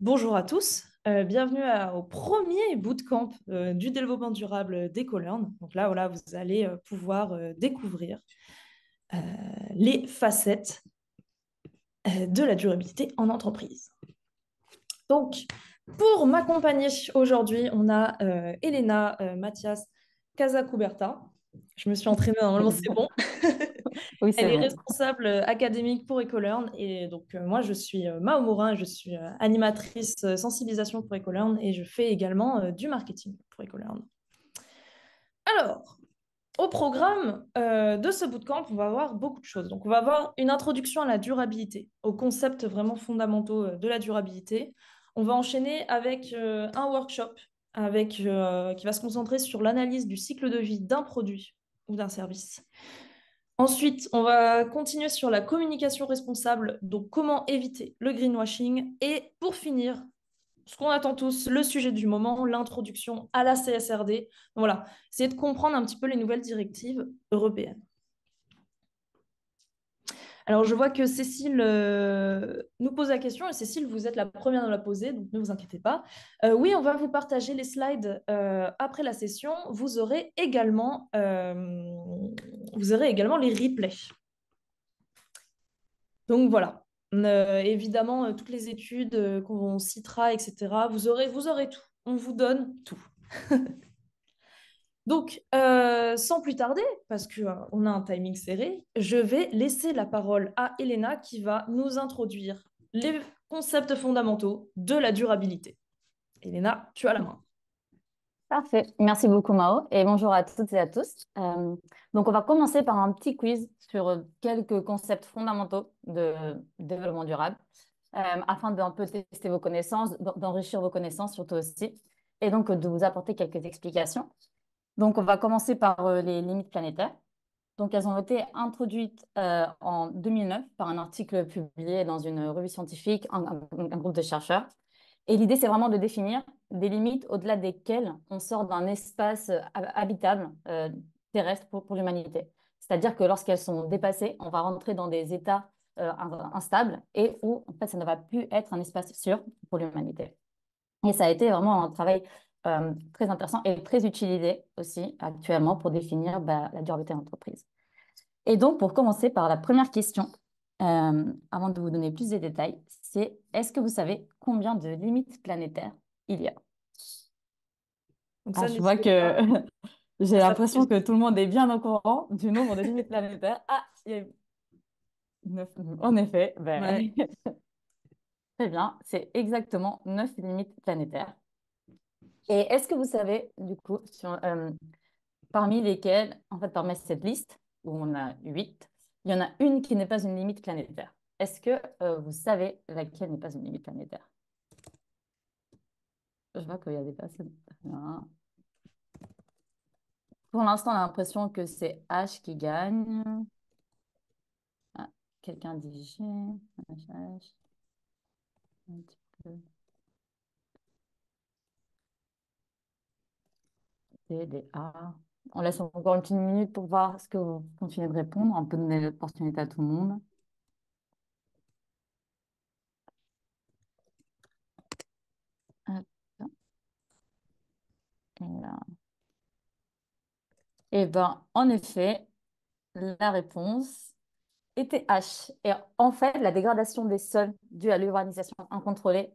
Bonjour à tous, bienvenue au premier bootcamp du développement durable d'Ecolearn. Donc là, voilà, vous allez pouvoir découvrir euh, les facettes de la durabilité en entreprise. Donc, pour m'accompagner aujourd'hui, on a Elena Mathias Casacuberta. Je me suis entraînée, normalement c'est bon. Oui, Elle c'est est bon. responsable académique pour Ecolearn et donc moi je suis Mao Morin, je suis animatrice sensibilisation pour Ecolearn et je fais également du marketing pour Ecolearn. Alors, au programme de ce bootcamp, on va avoir beaucoup de choses. Donc on va avoir une introduction à la durabilité, aux concepts vraiment fondamentaux de la durabilité. On va enchaîner avec un workshop qui va se concentrer sur l'analyse du cycle de vie d'un produit ou d'un service. Ensuite, on va continuer sur la communication responsable, donc comment éviter le greenwashing. Et pour finir, ce qu'on attend tous, le sujet du moment, l'introduction à la CSRD. Voilà, c'est de comprendre un petit peu les nouvelles directives européennes. Alors, je vois que Cécile nous pose la question, et Cécile, vous êtes la première à la poser, donc ne vous inquiétez pas. Oui, on va vous partager les slides après la session. Vous aurez également les replays. Donc voilà. Évidemment, toutes les études qu'on citera, etc., vous aurez tout. On vous donne tout. Donc, sans plus tarder, parce qu'on a un timing serré, je vais laisser la parole à Elena qui va nous introduire les concepts fondamentaux de la durabilité. Elena, tu as la main. Parfait. Merci beaucoup, Mao. Et bonjour à toutes et à tous. Donc, on va commencer par un petit quiz sur quelques concepts fondamentaux de développement durable, afin d'un peu tester vos connaissances, d'enrichir vos connaissances surtout aussi, et donc de vous apporter quelques explications. Donc, on va commencer par les limites planétaires. Donc, elles ont été introduites en 2009 par un article publié dans une revue scientifique, un groupe de chercheurs. Et l'idée, c'est vraiment de définir des limites au-delà desquelles on sort d'un espace habitable terrestre pour l'humanité. C'est-à-dire que lorsqu'elles sont dépassées, on va rentrer dans des états instables et où, en fait, ça ne va plus être un espace sûr pour l'humanité. Et ça a été vraiment un travail très intéressant et très utilisé aussi actuellement pour définir la durabilité d'entreprise. Et donc, pour commencer par la première question, avant de vous donner plus de détails, c'est est-ce que vous savez combien de limites planétaires il y a? Donc Ah, ça, je vois n'hésitez pas que j'ai à taper l'impression que tout le monde est bien au courant du nombre de limites planétaires. Ah, il y a 9. En effet, Ouais. ben, très bien, c'est exactement 9 limites planétaires. Et est-ce que vous savez, du coup, parmi lesquelles, en fait, parmi cette liste, où on a 8, il y en a une qui n'est pas une limite planétaire. Est-ce que vous savez laquelle n'est pas une limite planétaire? Je vois qu'il y a des personnes. Hein. Pour l'instant, on a l'impression que c'est H qui gagne. Ah, quelqu'un dit G. H, H, un petit peu. D, D, A. On laisse encore une petite minute pour voir ce que vous continuez de répondre. On peut donner l'opportunité à tout le monde. Hop, et là. Eh ben, en effet, la réponse était H. Et en fait, la dégradation des sols due à l'urbanisation incontrôlée,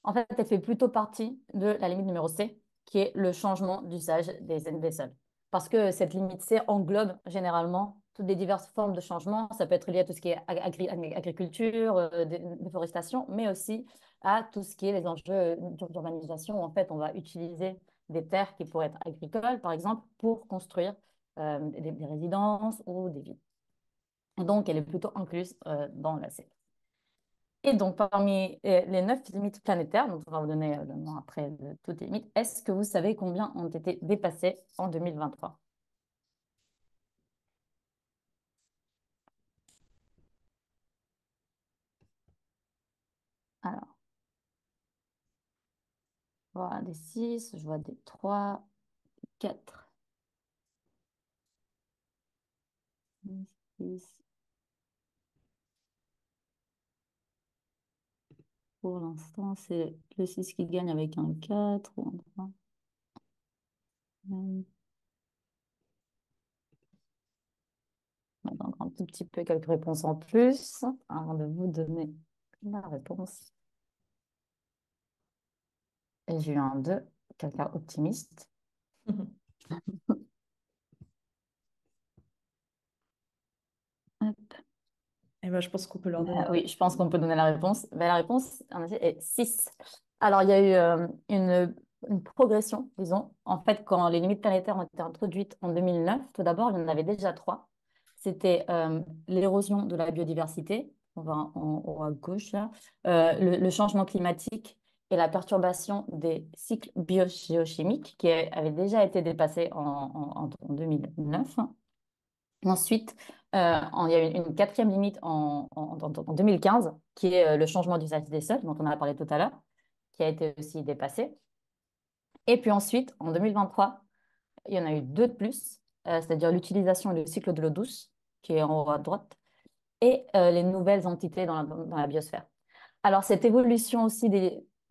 en fait, elle fait plutôt partie de la limite numéro C, qui est le changement d'usage des sols. Parce que cette limite C englobe généralement toutes les diverses formes de changement. Ça peut être lié à tout ce qui est agriculture, déforestation, mais aussi à tout ce qui est les enjeux d'urbanisation. En fait, on va utiliser des terres qui pourraient être agricoles, par exemple, pour construire des résidences ou des villes. Et donc, elle est plutôt incluse dans la C. Et donc, parmi les 9 limites planétaires, donc on va vous donner le nom après de toutes les limites, est-ce que vous savez combien ont été dépassées en 2023? Alors, je vois des 6, je vois des 3, 4, 6, Pour l'instant, c'est le 6 qui gagne avec un 4 ou un 3. Donc, un tout petit peu quelques réponses en plus avant de vous donner la réponse. Et j'ai eu un 2, quelqu'un optimiste. Hop. Et ben, je pense qu'on peut leur donner la Oui, réponse. je pense qu'on peut donner la réponse. Ben, la réponse, en effet, est 6. Alors, il y a eu une progression, disons. En fait, quand les limites planétaires ont été introduites en 2009, tout d'abord, il y en avait déjà trois. C'était l'érosion de la biodiversité, on va en haut à gauche, là. Le changement climatique et la perturbation des cycles biogéochimiques qui avaient déjà été dépassés en 2009. Ensuite, il y a une quatrième limite en 2015, qui est le changement d'usage des sols, dont on a parlé tout à l'heure, qui a été aussi dépassé. Et puis ensuite, en 2023, il y en a eu deux de plus, c'est-à-dire l'utilisation et le cycle de l'eau douce, qui est en haut à droite, et les nouvelles entités dans la biosphère. Alors, cette évolution aussi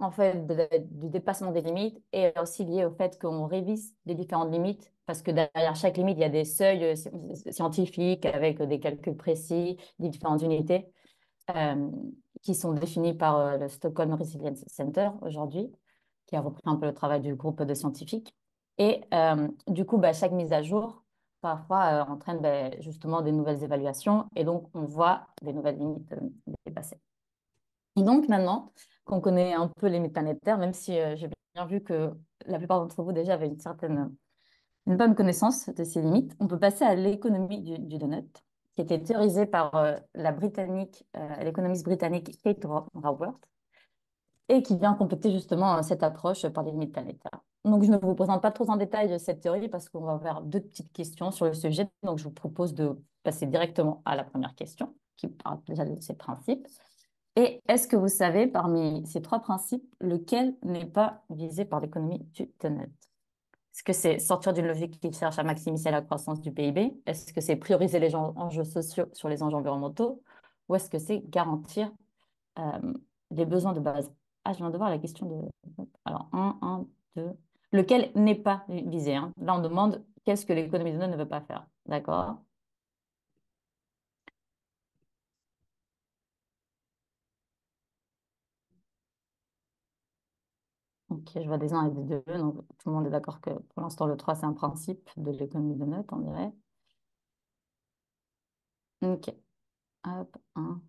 en fait, du dépassement des limites est aussi liée au fait qu'on révise les différentes limites, parce que derrière chaque limite, il y a des seuils scientifiques avec des calculs précis, des différentes unités euh, qui sont définis par le Stockholm Resilience Center aujourd'hui, qui a repris un peu le travail du groupe de scientifiques. Et du coup, bah, chaque mise à jour, parfois, entraîne justement des nouvelles évaluations, et donc on voit des nouvelles limites dépassées. Et donc maintenant qu'on connaît un peu les limites planétaires, même si j'ai bien vu que la plupart d'entre vous déjà avaient une bonne connaissance de ces limites, on peut passer à l'économie du donut, qui a été théorisée par l'économiste britannique Kate Raworth, et qui vient compléter justement cette approche par les limites planétaires. Donc, je ne vous présente pas trop en détail cette théorie parce qu'on va faire deux petites questions sur le sujet. Donc, je vous propose de passer directement à la première question, qui parle déjà de ces principes. Et est-ce que vous savez, parmi ces trois principes, lequel n'est pas visé par l'économie du donut? Est-ce que c'est sortir d'une logique qui cherche à maximiser la croissance du PIB? Est-ce que c'est prioriser les enjeux sociaux sur les enjeux environnementaux? Ou est-ce que c'est garantir les besoins de base? Ah, je viens de voir la question de... Alors, un, deux... Lequel n'est pas visé, hein? Là, on demande qu'est-ce que l'économie de donut ne veut pas faire. D'accord? Ok, je vois des uns et des deux. Donc, tout le monde est d'accord que pour l'instant, le 3 c'est un principe de l'économie de donut, on dirait. Ok, hop, un.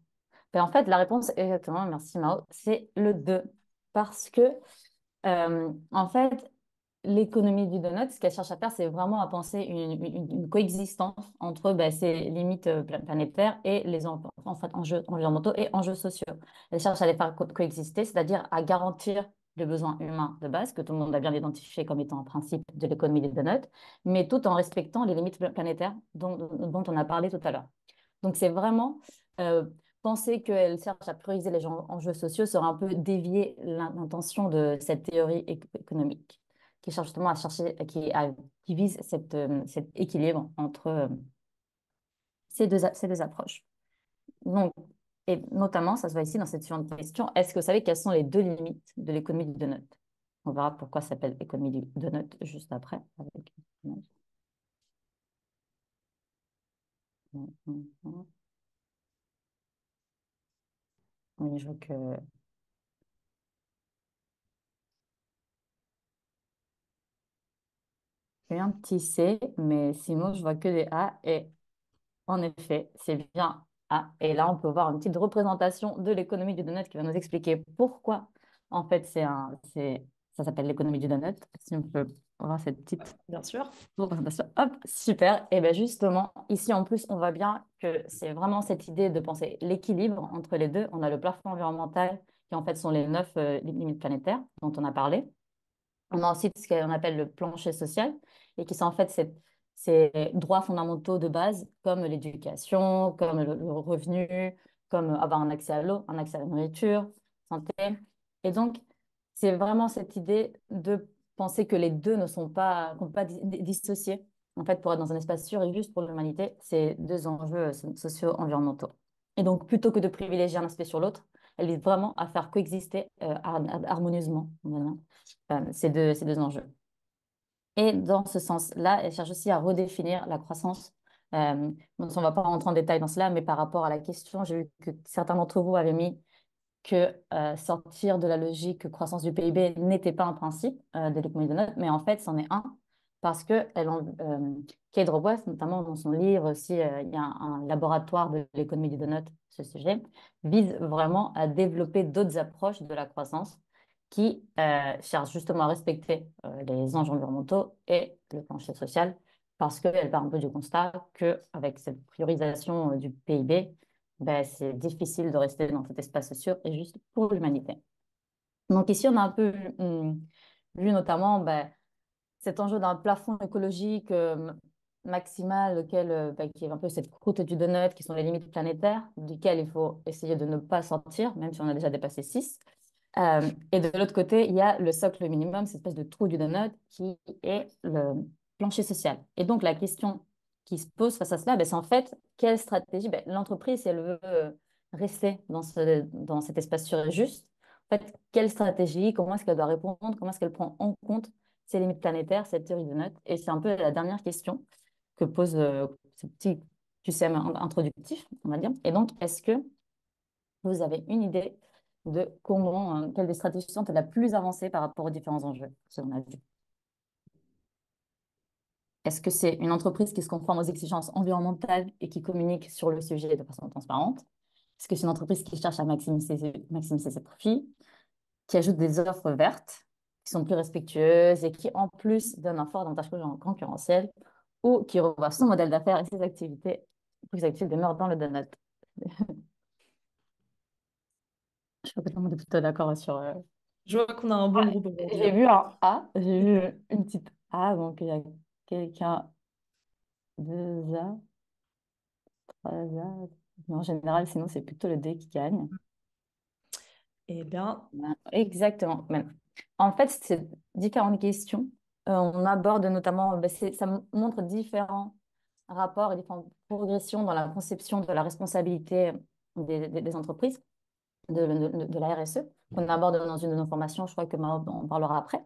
Ben, en fait, la réponse, exactement, merci Mao, c'est le 2. Parce que, en fait, l'économie du donut, ce qu'elle cherche à faire, c'est vraiment à penser une coexistence entre ben, ces limites planétaires et les en fait, enjeux environnementaux et enjeux sociaux. Elle cherche à les faire coexister, c'est-à-dire à garantir les besoins humains de base, que tout le monde a bien identifié comme étant un principe de l'économie des donuts, mais tout en respectant les limites planétaires dont on a parlé tout à l'heure. Donc, c'est vraiment penser qu'elle cherche à prioriser les enjeux sociaux sera un peu dévier l'intention de cette théorie économique qui cherche justement à chercher, qui vise cet équilibre entre ces deux approches. Donc, et notamment, ça se voit ici dans cette suivante question, est-ce que vous savez quelles sont les deux limites de l'économie du donut? On verra pourquoi ça s'appelle économie du donut juste après. Oui, je vois que il y a un petit C, mais sinon, je vois que des A. Et en effet, c'est bien A. Et là, on peut voir une petite représentation de l'économie du donut qui va nous expliquer pourquoi, en fait, ça s'appelle l'économie du donut. Si on peut voir cette petite Bien sûr. représentation. Hop, super. Et bien justement, ici, en plus, on voit bien que c'est vraiment cette idée de penser l'équilibre entre les deux. On a le plafond environnemental qui, en fait, sont les 9 limites planétaires dont on a parlé. On a ensuite ce qu'on appelle le plancher social et qui sont en fait ces droits fondamentaux de base comme l'éducation, comme le revenu, comme avoir un accès à l'eau, un accès à la nourriture, santé. Et donc, c'est vraiment cette idée de penser que les deux ne sont pas, qu'on peut pas dissocier. En fait, pour être dans un espace sûr et juste pour l'humanité, c'est deux enjeux sociaux environnementaux. Et donc, plutôt que de privilégier un aspect sur l'autre, elle vise vraiment à faire coexister harmonieusement voilà, ces deux enjeux. Et dans ce sens-là, elle cherche aussi à redéfinir la croissance. Donc, on ne va pas rentrer en détail dans cela, mais par rapport à la question, j'ai vu que certains d'entre vous avaient mis que sortir de la logique croissance du PIB n'était pas un principe de l'économie de notes, mais en fait, c'en est un, parce que Kate Raworth, notamment dans son livre aussi, il y a un laboratoire de l'économie des donuts, ce sujet, vise vraiment à développer d'autres approches de la croissance qui cherchent justement à respecter les enjeux environnementaux et le plancher social, parce qu'elle part un peu du constat qu'avec cette priorisation du PIB, ben, c'est difficile de rester dans cet espace sûr et juste pour l'humanité. Donc ici, on a un peu vu notamment ben, cet enjeu d'un plafond écologique maximal, ben, qui est un peu cette croûte du donut, qui sont les limites planétaires, duquel il faut essayer de ne pas sortir, même si on a déjà dépassé 6. Et de l'autre côté, il y a le socle minimum, cette espèce de trou du donut, qui est le plancher social. Et donc la question qui se pose face à cela, ben, c'est en fait quelle stratégie ben, l'entreprise, si elle veut rester dans cet espace sûr et juste, en fait, quelle stratégie, comment est-ce qu'elle doit répondre, comment est-ce qu'elle prend en compte ces limites planétaires, cette théorie du donut. Et c'est un peu la dernière question que pose ce petit QCM introductif, on va dire. Et donc, est-ce que vous avez une idée de comment, quelle des stratégies sont la plus avancée par rapport aux différents enjeux, selon la vue? Est-ce que c'est une entreprise qui se conforme aux exigences environnementales et qui communique sur le sujet de façon transparente? Est-ce que c'est une entreprise qui cherche à maximiser ses profits, qui ajoute des offres vertes, qui sont plus respectueuses et qui, en plus, donnent un fort avantage concurrentiel, ou qui revoit son modèle d'affaires et ses activités pour que les activités demeurent dans le donut? Je crois que tout le monde est plutôt d'accord sur, Je vois qu'on a un bon groupe aujourd'hui, j'ai hein. vu un A, j'ai vu une petite A, donc il y a quelqu'un, deux A, trois A. Mais en général, sinon, c'est plutôt le D qui gagne. Eh bien, Ben, exactement. Même. En fait, c'est différentes questions. On aborde notamment, ben, ça montre différents rapports et différentes progressions dans la conception de la responsabilité des entreprises, de la RSE, qu'on aborde dans une de nos formations. Je crois que Mao en parlera après.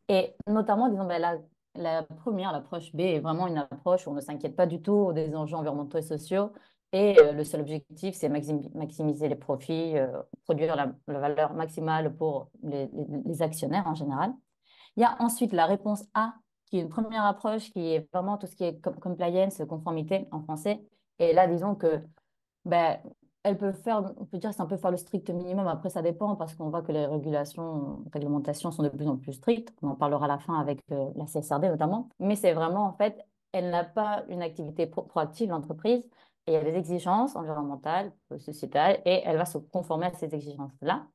Et notamment, disons, ben, la première, l'approche B, est vraiment une approche où on ne s'inquiète pas du tout des enjeux environnementaux et sociaux. Et le seul objectif, c'est maximiser les profits, produire la valeur maximale pour les actionnaires en général. Il y a ensuite la réponse A, qui est une première approche, qui est vraiment tout ce qui est compliance, conformité en français. Et là, disons que ben, elles peuvent faire, on peut dire que c'est un peu faire le strict minimum. Après, ça dépend parce qu'on voit que les réglementations sont de plus en plus strictes. On en parlera à la fin avec la CSRD notamment. Mais c'est vraiment, en fait, elle n'a pas une activité proactive, l'entreprise, et il y a des exigences environnementales, sociétales, et elle va se conformer à ces exigences-là.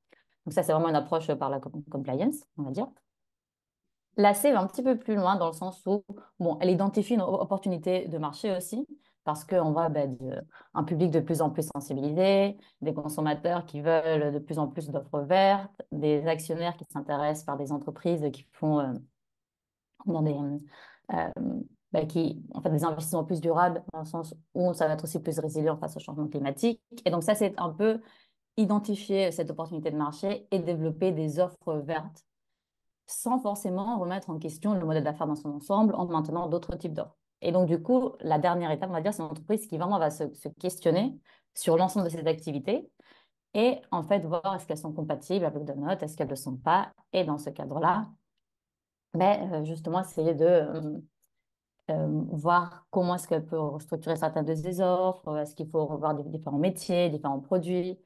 Donc ça, c'est vraiment une approche par la compliance, on va dire. La C va un petit peu plus loin dans le sens où, bon, elle identifie une opportunité de marché aussi, parce qu'on voit ben, un public de plus en plus sensibilisé, des consommateurs qui veulent de plus en plus d'offres vertes, des actionnaires qui s'intéressent par des entreprises qui font dans euh, ben, en fait, des investissements plus durables, dans le sens où ça va être aussi plus résilient face au changement climatique. Et donc ça, c'est un peu identifier cette opportunité de marché et développer des offres vertes sans forcément remettre en question le modèle d'affaires dans son ensemble en maintenant d'autres types d'offres. Et donc, du coup, la dernière étape, on va dire, c'est une entreprise qui vraiment va se questionner sur l'ensemble de ses activités et en fait voir est-ce qu'elles sont compatibles avec Donut, est-ce qu'elles ne le sont pas. Et dans ce cadre-là, ben, justement, essayer de voir comment est-ce qu'elle peut restructurer certaines de ses offres, est-ce qu'il faut revoir des différents métiers, différents produits.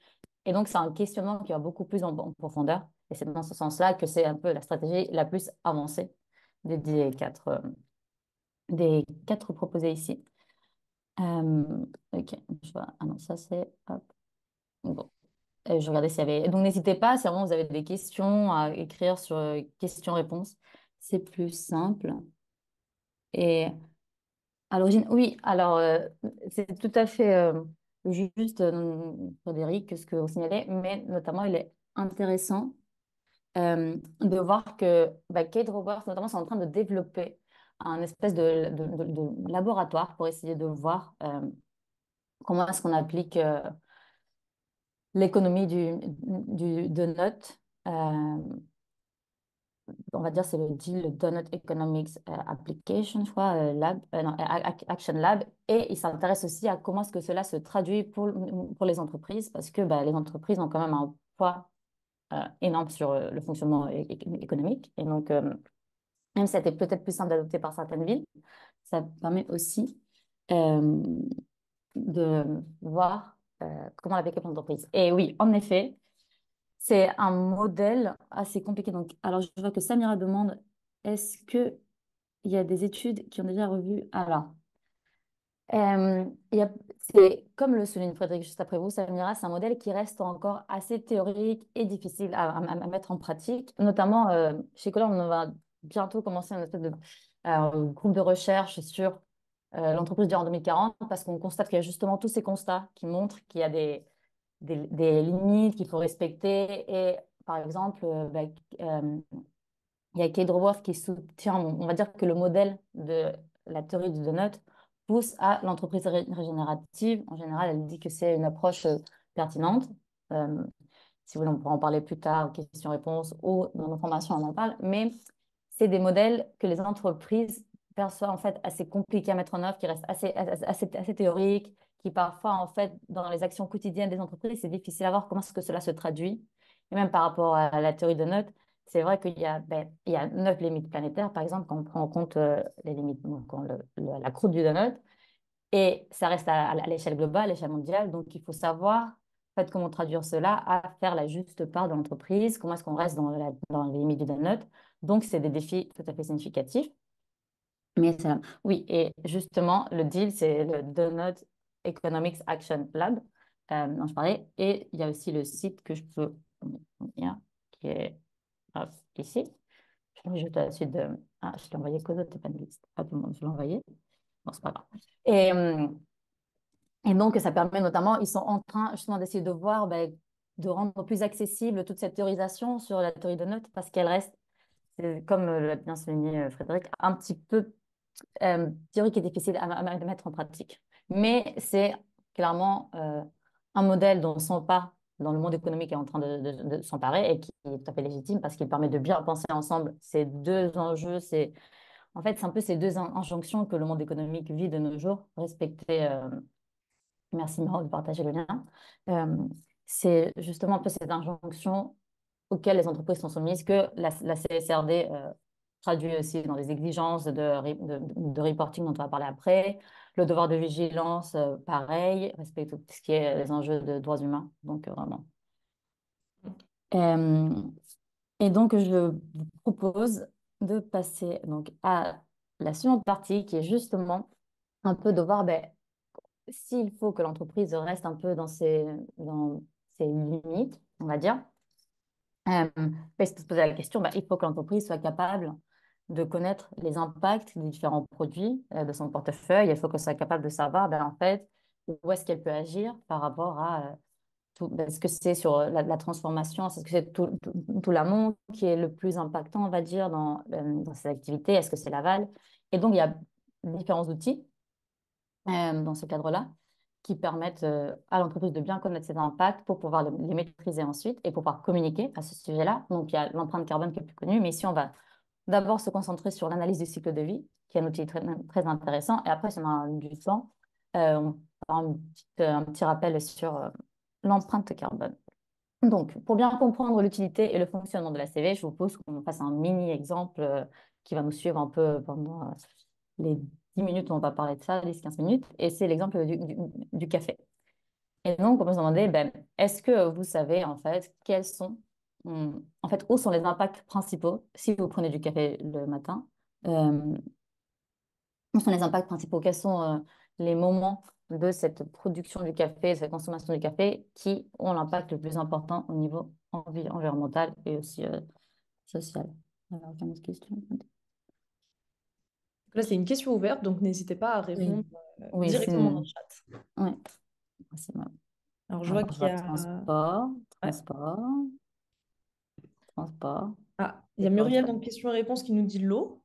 Et donc, c'est un questionnement qui va beaucoup plus en profondeur. Et c'est dans ce sens-là que c'est un peu la stratégie la plus avancée des quatre proposées ici. Ok, je vois. Ah non, ça c'est... hop. Bon. Je regardais s'il y avait... Donc, n'hésitez pas, si vraiment vous avez des questions à écrire sur questions-réponses. C'est plus simple. Et à l'origine, oui, alors c'est tout à fait juste, Frédéric, ce que vous signalez, mais notamment, il est intéressant de voir que bah, Kate Roberts, notamment, sont en train de développer un espèce de laboratoire pour essayer de voir comment est-ce qu'on applique l'économie du donut. On va dire c'est le deal, le Donut Economics Application, je crois, Lab, non, Action Lab. Et il s'intéresse aussi à comment est-ce que cela se traduit pour les entreprises, parce que bah, les entreprises ont quand même un poids énorme sur le fonctionnement économique. Et donc, même si c'était peut-être plus simple d'adopter par certaines villes, ça permet aussi euh, de voir comment l'appliquer pour l'entreprise. Et oui, en effet, c'est un modèle assez compliqué. Donc, alors, je vois que Samira demande, est-ce qu'il y a des études qui ont déjà revu? Alors, c'est, comme le souligne Frédéric juste après vous, Samira, c'est un modèle qui reste encore assez théorique et difficile à mettre en pratique. Notamment, chez Color, on va bientôt commencer un espèce de groupe de recherche sur l'entreprise durant 2040 parce qu'on constate qu'il y a justement tous ces constats qui montrent qu'il y a des limites qu'il faut respecter. Et par exemple, il y a Kate Raworth qui soutient, on va dire que le modèle de la théorie du donut pousse à l'entreprise régénérative. En général, elle dit que c'est une approche pertinente. Euh, Si vous voulez, on pourra en parler plus tard, questions-réponses, ou dans nos formations, on en parle. Mais c'est des modèles que les entreprises perçoivent en fait assez compliqués à mettre en œuvre, qui restent assez théoriques, qui parfois, en fait, dans les actions quotidiennes des entreprises, c'est difficile à voir comment est-ce que cela se traduit. Et même par rapport à la théorie de Donut, c'est vrai qu'il y a, il y a 9 limites planétaires, par exemple, quand on prend en compte les limites, donc, la croûte du donut, et ça reste à l'échelle globale, à l'échelle mondiale. Donc, il faut savoir en fait, comment traduire cela à faire la juste part de l'entreprise, comment est-ce qu'on reste dans les limites du donut. Donc, c'est des défis tout à fait significatifs. Mais oui, et justement, le deal, c'est le Donut Economics Action Lab dont je parlais. Et il y a aussi le site que je peux lire, qui est hop, ici. Je vais juste à la suite de... Ah, je l'ai envoyé qu'aux autres panélistes. Pas tout le monde, je l'ai envoyé. Bon, c'est pas grave. Et donc, ça permet notamment, ils sont en train justement d'essayer de voir, ben, de rendre plus accessible toute cette théorisation sur la théorie de notes parce qu'elle reste, comme l'a bien souligné Frédéric, un petit peu théorique et difficile à mettre en pratique. Mais c'est clairement un modèle dont on s'empare dans le monde économique est en train de s'emparer et qui est tout à fait légitime parce qu'il permet de bien penser ensemble ces deux enjeux. En fait, c'est un peu ces deux injonctions que le monde économique vit de nos jours, respecter. Merci Maro de partager le lien. Euh, c'est justement un peu cette injonction auxquelles les entreprises sont soumises que la CSRD traduit aussi dans des exigences de reporting dont on va parler après, le devoir de vigilance, pareil, respecter tout ce qui est les enjeux de droits humains. Donc, vraiment. Euh, et donc, je vous propose de passer donc, à la suivante partie qui est justement un peu de voir ben, s'il faut que l'entreprise reste un peu dans ses limites, on va dire, parce que se poser la question, bah, il faut que l'entreprise soit capable de connaître les impacts des différents produits de son portefeuille. Il faut qu'elle soit capable de savoir, ben, en fait, où est-ce qu'elle peut agir par rapport à tout. Est-ce que c'est sur la transformation, est-ce que c'est tout l'amont qui est le plus impactant, on va dire, dans ces activités? Est-ce que c'est l'aval? Et donc, il y a différents outils dans ce cadre-là, qui permettent à l'entreprise de bien connaître ses impacts pour pouvoir les maîtriser ensuite et pour pouvoir communiquer à ce sujet-là. Donc, il y a l'empreinte carbone qui est plus connue, mais ici, on va d'abord se concentrer sur l'analyse du cycle de vie, qui est un outil très intéressant. Et après, si on a du temps, on fera un petit rappel sur l'empreinte carbone. Donc, pour bien comprendre l'utilité et le fonctionnement de la CV, je vous propose qu'on fasse un mini exemple qui va nous suivre un peu pendant les 10 minutes où on va parler de ça, 10-15 minutes. Et c'est l'exemple du café. Et donc, on peut se demander, ben, est-ce que vous savez en fait quels sont, en fait, où sont les impacts principaux si vous prenez du café le matin? euh, Où sont les impacts principaux? Quels sont les moments de cette production du café, de cette consommation du café qui ont l'impact le plus important au niveau environnemental et aussi social? Alors, j'ai une autre question. Là, c'est une question ouverte, donc n'hésitez pas à Oui, répondre oui, c'est directement dans le chat. ouais, c'est moi. Alors, je vois Alors, je qu'il y vois a... Ouais. transport, Ah, il y a Muriel dans déforestation. questions et réponses qui nous dit l'eau,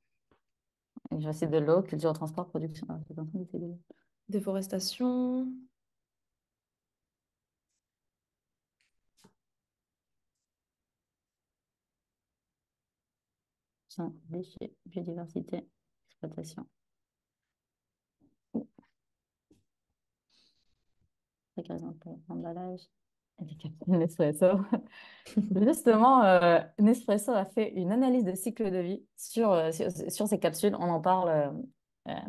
Et je vais essayer de l'eau, culture, transport, production. Ah, j'étais en train d'essayer de... déforestation. déchets, biodiversité, exploitation. Précarisation pour l'emballage et des capsules Nespresso. Justement, Nespresso a fait une analyse de cycle de vie sur ces capsules. On en parle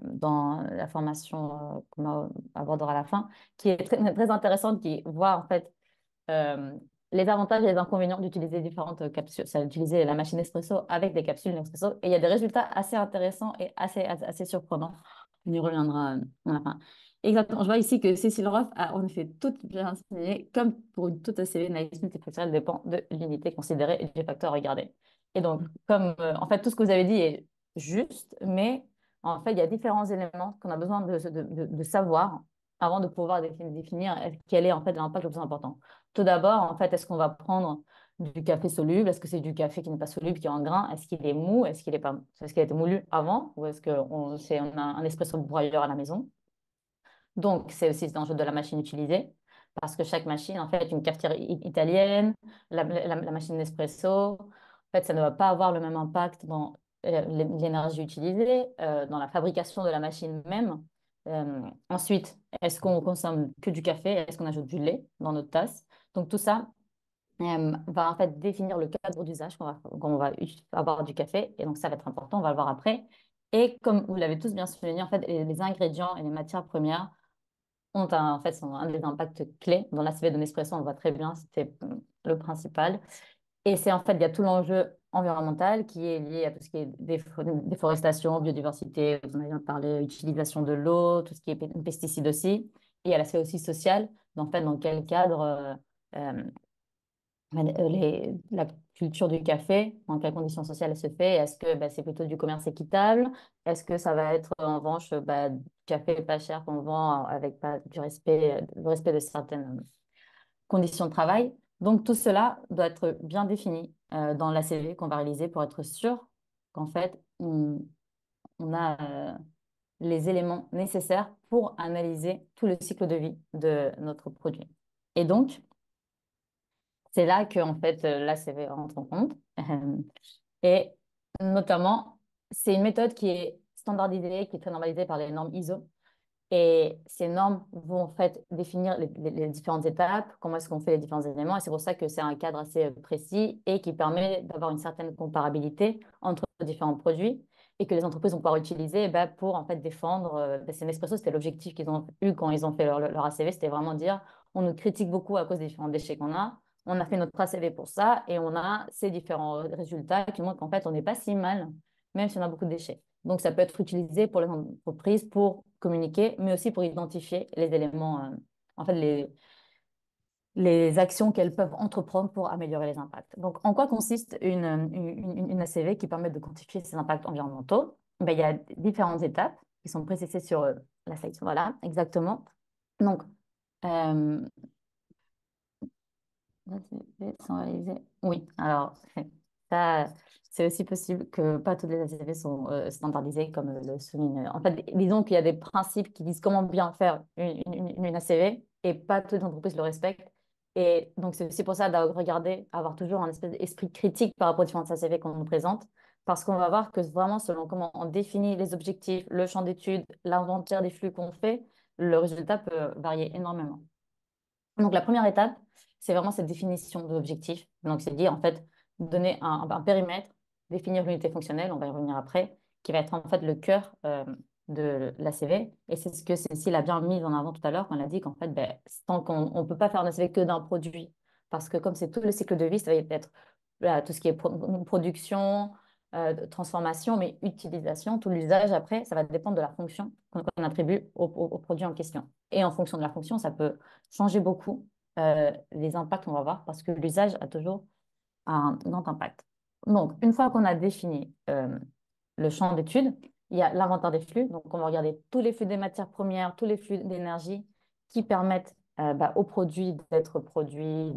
dans la formation qu'on abordera à la fin, qui est très intéressante, qui voit en fait euh, les avantages et les inconvénients d'utiliser différentes capsules, ça, d'utiliser la machine Nespresso avec des capsules Nespresso. Et il y a des résultats assez intéressants et assez surprenants. On y reviendra à la fin. Exactement. Je vois ici que Cécile Roth a en effet tout bien signé. Comme pour une toute ACV, l'analyse multifactorielle dépend de l'unité considérée et du facteur à regarder. Et donc, comme en fait, tout ce que vous avez dit est juste, mais en fait, il y a différents éléments qu'on a besoin de savoir avant de pouvoir définir quel est en fait l'impact le plus important. Tout d'abord, en fait, est-ce qu'on va prendre du café soluble? Est-ce que c'est du café qui n'est pas soluble, qui est en grain? Est-ce qu'il est mou? Est-ce qu'il est pas... Est-ce qu'il a été moulu avant? Ou est-ce on a un espresso broyeur à la maison? Donc, c'est aussi l'enjeu de la machine utilisée, parce que chaque machine, en fait, une cafetière italienne, la machine Nespresso, en fait, ça ne va pas avoir le même impact dans l'énergie utilisée, dans la fabrication de la machine même. Ensuite, est-ce qu'on consomme que du café? Est-ce qu'on ajoute du lait dans notre tasse? Donc, tout ça va en fait définir le cadre d'usage qu'on va avoir du café. Et donc, ça va être important, on va le voir après. Et comme vous l'avez tous bien souligné, en fait, les ingrédients et les matières premières ont en fait, sont un des impacts clés. Dans la l'ACV de Nespresso, on le voit très bien, c'était le principal. Et c'est en fait, il y a tout l'enjeu environnemental qui est lié à tout ce qui est déforestation, biodiversité, vous en avez bien parlé, utilisation de l'eau, tout ce qui est pesticides aussi. Et il y a l'aspect aussi social, en fait, dans quel cadre euh, la culture du café, dans quelles conditions sociales elle se fait? Est-ce que c'est plutôt du commerce équitable? Est-ce que ça va être en revanche du café pas cher qu'on vend avec pas du respect, le respect de certaines conditions de travail? Donc tout cela doit être bien défini dans l'ACV qu'on va réaliser pour être sûr qu'en fait on a les éléments nécessaires pour analyser tout le cycle de vie de notre produit. Et donc, c'est là que en fait l'ACV rentre en compte. Et notamment, c'est une méthode qui est standardisée, qui est très normalisée par les normes ISO. Et ces normes vont en fait définir les différentes étapes, comment est-ce qu'on fait les différents éléments. Et c'est pour ça que c'est un cadre assez précis et qui permet d'avoir une certaine comparabilité entre différents produits et que les entreprises vont pouvoir utiliser pour en fait défendre. C'est Nespresso, c'était l'objectif qu'ils ont eu quand ils ont fait leur ACV, c'était vraiment dire on nous critique beaucoup à cause des différents déchets qu'on a. On a fait notre ACV pour ça et on a ces différents résultats qui montrent qu'en fait on n'est pas si mal, même si on a beaucoup de déchets. Donc, ça peut être utilisé pour les entreprises pour communiquer, mais aussi pour identifier les éléments, en fait, les actions qu'elles peuvent entreprendre pour améliorer les impacts. Donc, en quoi consiste une ACV qui permet de quantifier ces impacts environnementaux? Il y a différentes étapes qui sont précisées sur la slide. Voilà, exactement. Donc, euh, sont réalisées. Oui, alors ça, c'est aussi possible que pas toutes les ACV sont standardisées comme le souligne. En fait, disons qu'il y a des principes qui disent comment bien faire une ACV et pas toutes les entreprises le respectent. Et donc, c'est aussi pour ça de regarder, avoir toujours un espèce d'esprit critique par rapport aux différentes ACV qu'on nous présente, parce qu'on va voir que vraiment, selon comment on définit les objectifs, le champ d'étude, l'inventaire des flux qu'on fait, le résultat peut varier énormément. Donc, la première étape, c'est vraiment cette définition de l'objectif. Donc, c'est dire, en fait, donner un périmètre, définir l'unité fonctionnelle, on va y revenir après, qui va être en fait le cœur de l'ACV. Et c'est ce que Cécile a bien mis en avant tout à l'heure quand elle a dit qu'en fait, tant qu'on ne peut pas faire un ACV que d'un produit, parce que comme c'est tout le cycle de vie, ça va être tout ce qui est production, transformation, mais utilisation, tout l'usage après, ça va dépendre de la fonction qu'on attribue au produit en question. Et en fonction de la fonction, ça peut changer beaucoup les impacts qu'on va avoir parce que l'usage a toujours un grand impact. Donc, une fois qu'on a défini le champ d'étude, il y a l'inventaire des flux. Donc, on va regarder tous les flux des matières premières, tous les flux d'énergie qui permettent au produit d'être produit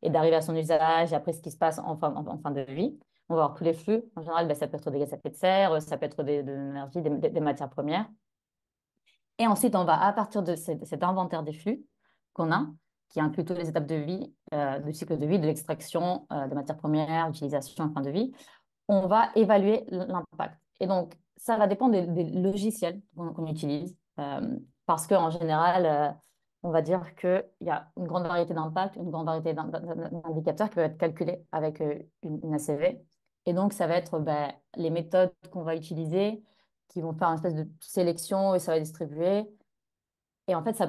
et d'arriver à son usage et après ce qui se passe en fin de vie. On va voir tous les flux. En général, ça peut être des gaz à effet de serre, ça peut être de l'énergie, des matières premières. Et ensuite, on va, à partir de cet inventaire des flux qu'on a, qui inclut toutes les étapes de vie, de cycle de vie, de l'extraction de matières premières, utilisation en fin de vie, on va évaluer l'impact. Et donc, ça va dépendre des logiciels qu'on utilise, parce qu'en général, on va dire qu'il y a une grande variété d'impacts, une grande variété d'indicateurs qui peuvent être calculés avec une ACV. Et donc, ça va être ben, les méthodes qu'on va utiliser, qui vont faire une espèce de sélection et ça va distribuer. Et en fait,